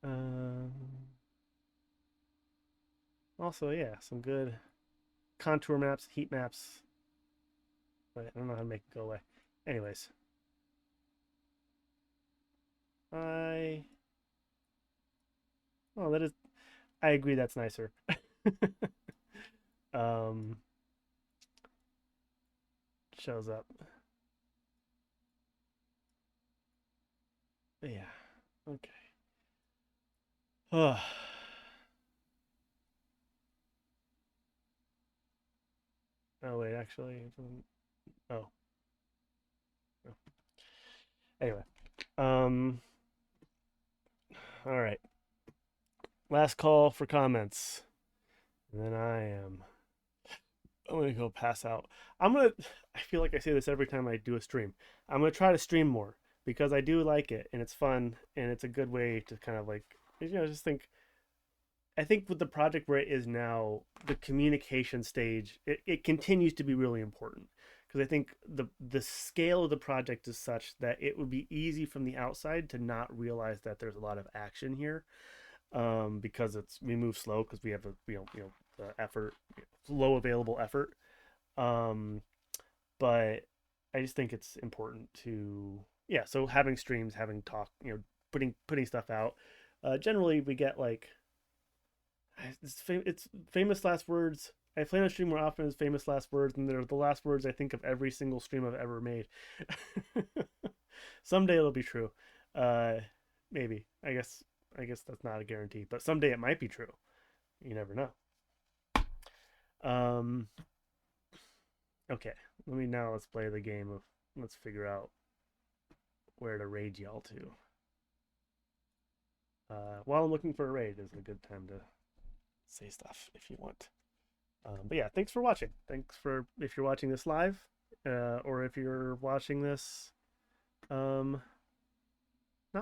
Um, Also, yeah, some good contour maps, heat maps. But I don't know how to make it go away. Anyways, I oh that is I agree that's nicer. um, Shows up. Yeah. Okay. Oh, oh wait, actually, Oh, oh. Anyway. Um. All right. Last call for comments. And then I'm gonna go pass out. I feel like I say this every time I do a stream. I'm gonna try to stream more because I do like it and it's fun and it's a good way to kind of like, just think. I think with the project where it is now, the communication stage, it continues to be really important because I think the scale of the project is such that it would be easy from the outside to not realize that there's a lot of action here, because we move slow because we have a the effort, low available effort. Um, but I just think it's important to, yeah. So having streams, having talk, putting stuff out. Generally, we get like it's famous last words. I play on stream more often as famous last words, and they're the last words I think of every single stream I've ever made. Someday it'll be true. Uh, maybe. I guess that's not a guarantee, but someday it might be true. You never know. Um, okay. Let's play the game of let's figure out where to raid y'all to. While I'm looking for a raid is a good time to say stuff if you want. But yeah, thanks for watching. Thanks for if you're watching this live, or if you're watching this not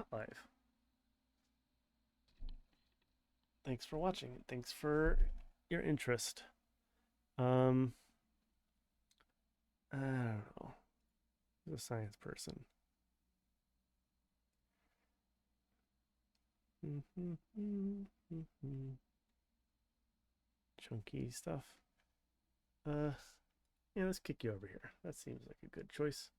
live. Thanks for watching. Thanks for your interest. I don't know. The science person. Chunky stuff. Yeah, let's kick you over here. That seems like a good choice.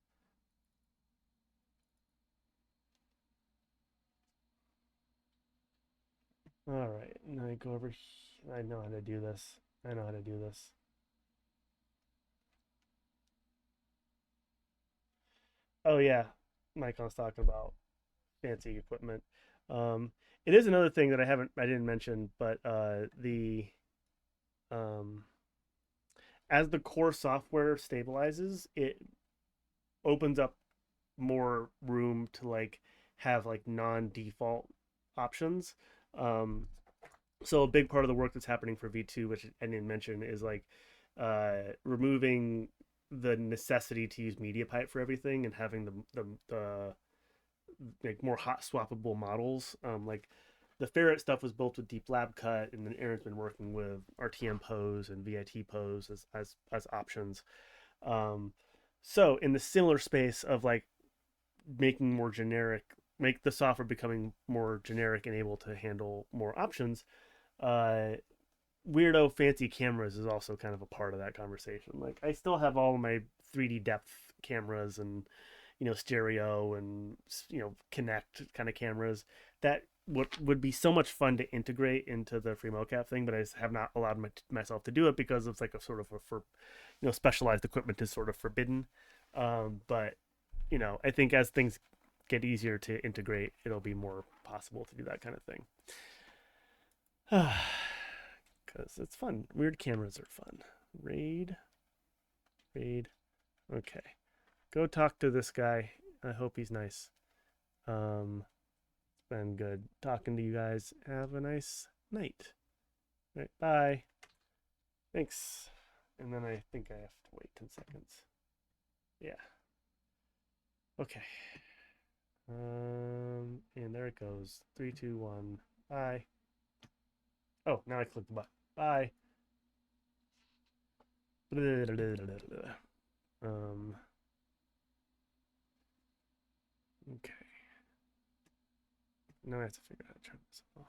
All right, now I go over here. I know how to do this. I know how to do this. Oh yeah, Micon's talking about fancy equipment. Um, it is another thing that I didn't mention, but the um, as the core software stabilizes, it opens up more room to like have like non-default options. Um, so a big part of the work that's happening for V2, which I didn't mention, is like removing the necessity to use MediaPipe for everything and having the like more hot swappable models. Like the ferret stuff was built with Deep Lab Cut, and then Aaron's been working with RTM pose and VIT pose as options. Um, so in the similar space of like making more generic, make the software becoming more generic and able to handle more options. Uh, Weirdo fancy cameras is also kind of a part of that conversation. Like I still have all of my 3D depth cameras and stereo and connect kind of cameras that would be so much fun to integrate into the FreeMoCap thing, but I just have not allowed myself to do it because it's like a sort of for specialized equipment is sort of forbidden. But I think as things get easier to integrate, it'll be more possible to do that kind of thing. Because it's fun. Weird cameras are fun. Raid. Okay. Go talk to this guy. I hope he's nice. It's been good talking to you guys. Have a nice night. All right, bye. Thanks. And then I think I have to wait 10 seconds. Yeah. Okay. And there it goes. 3, 2, 1. Bye. Oh, now I click the button. Bye. Okay. Now I have to figure out how to turn this off.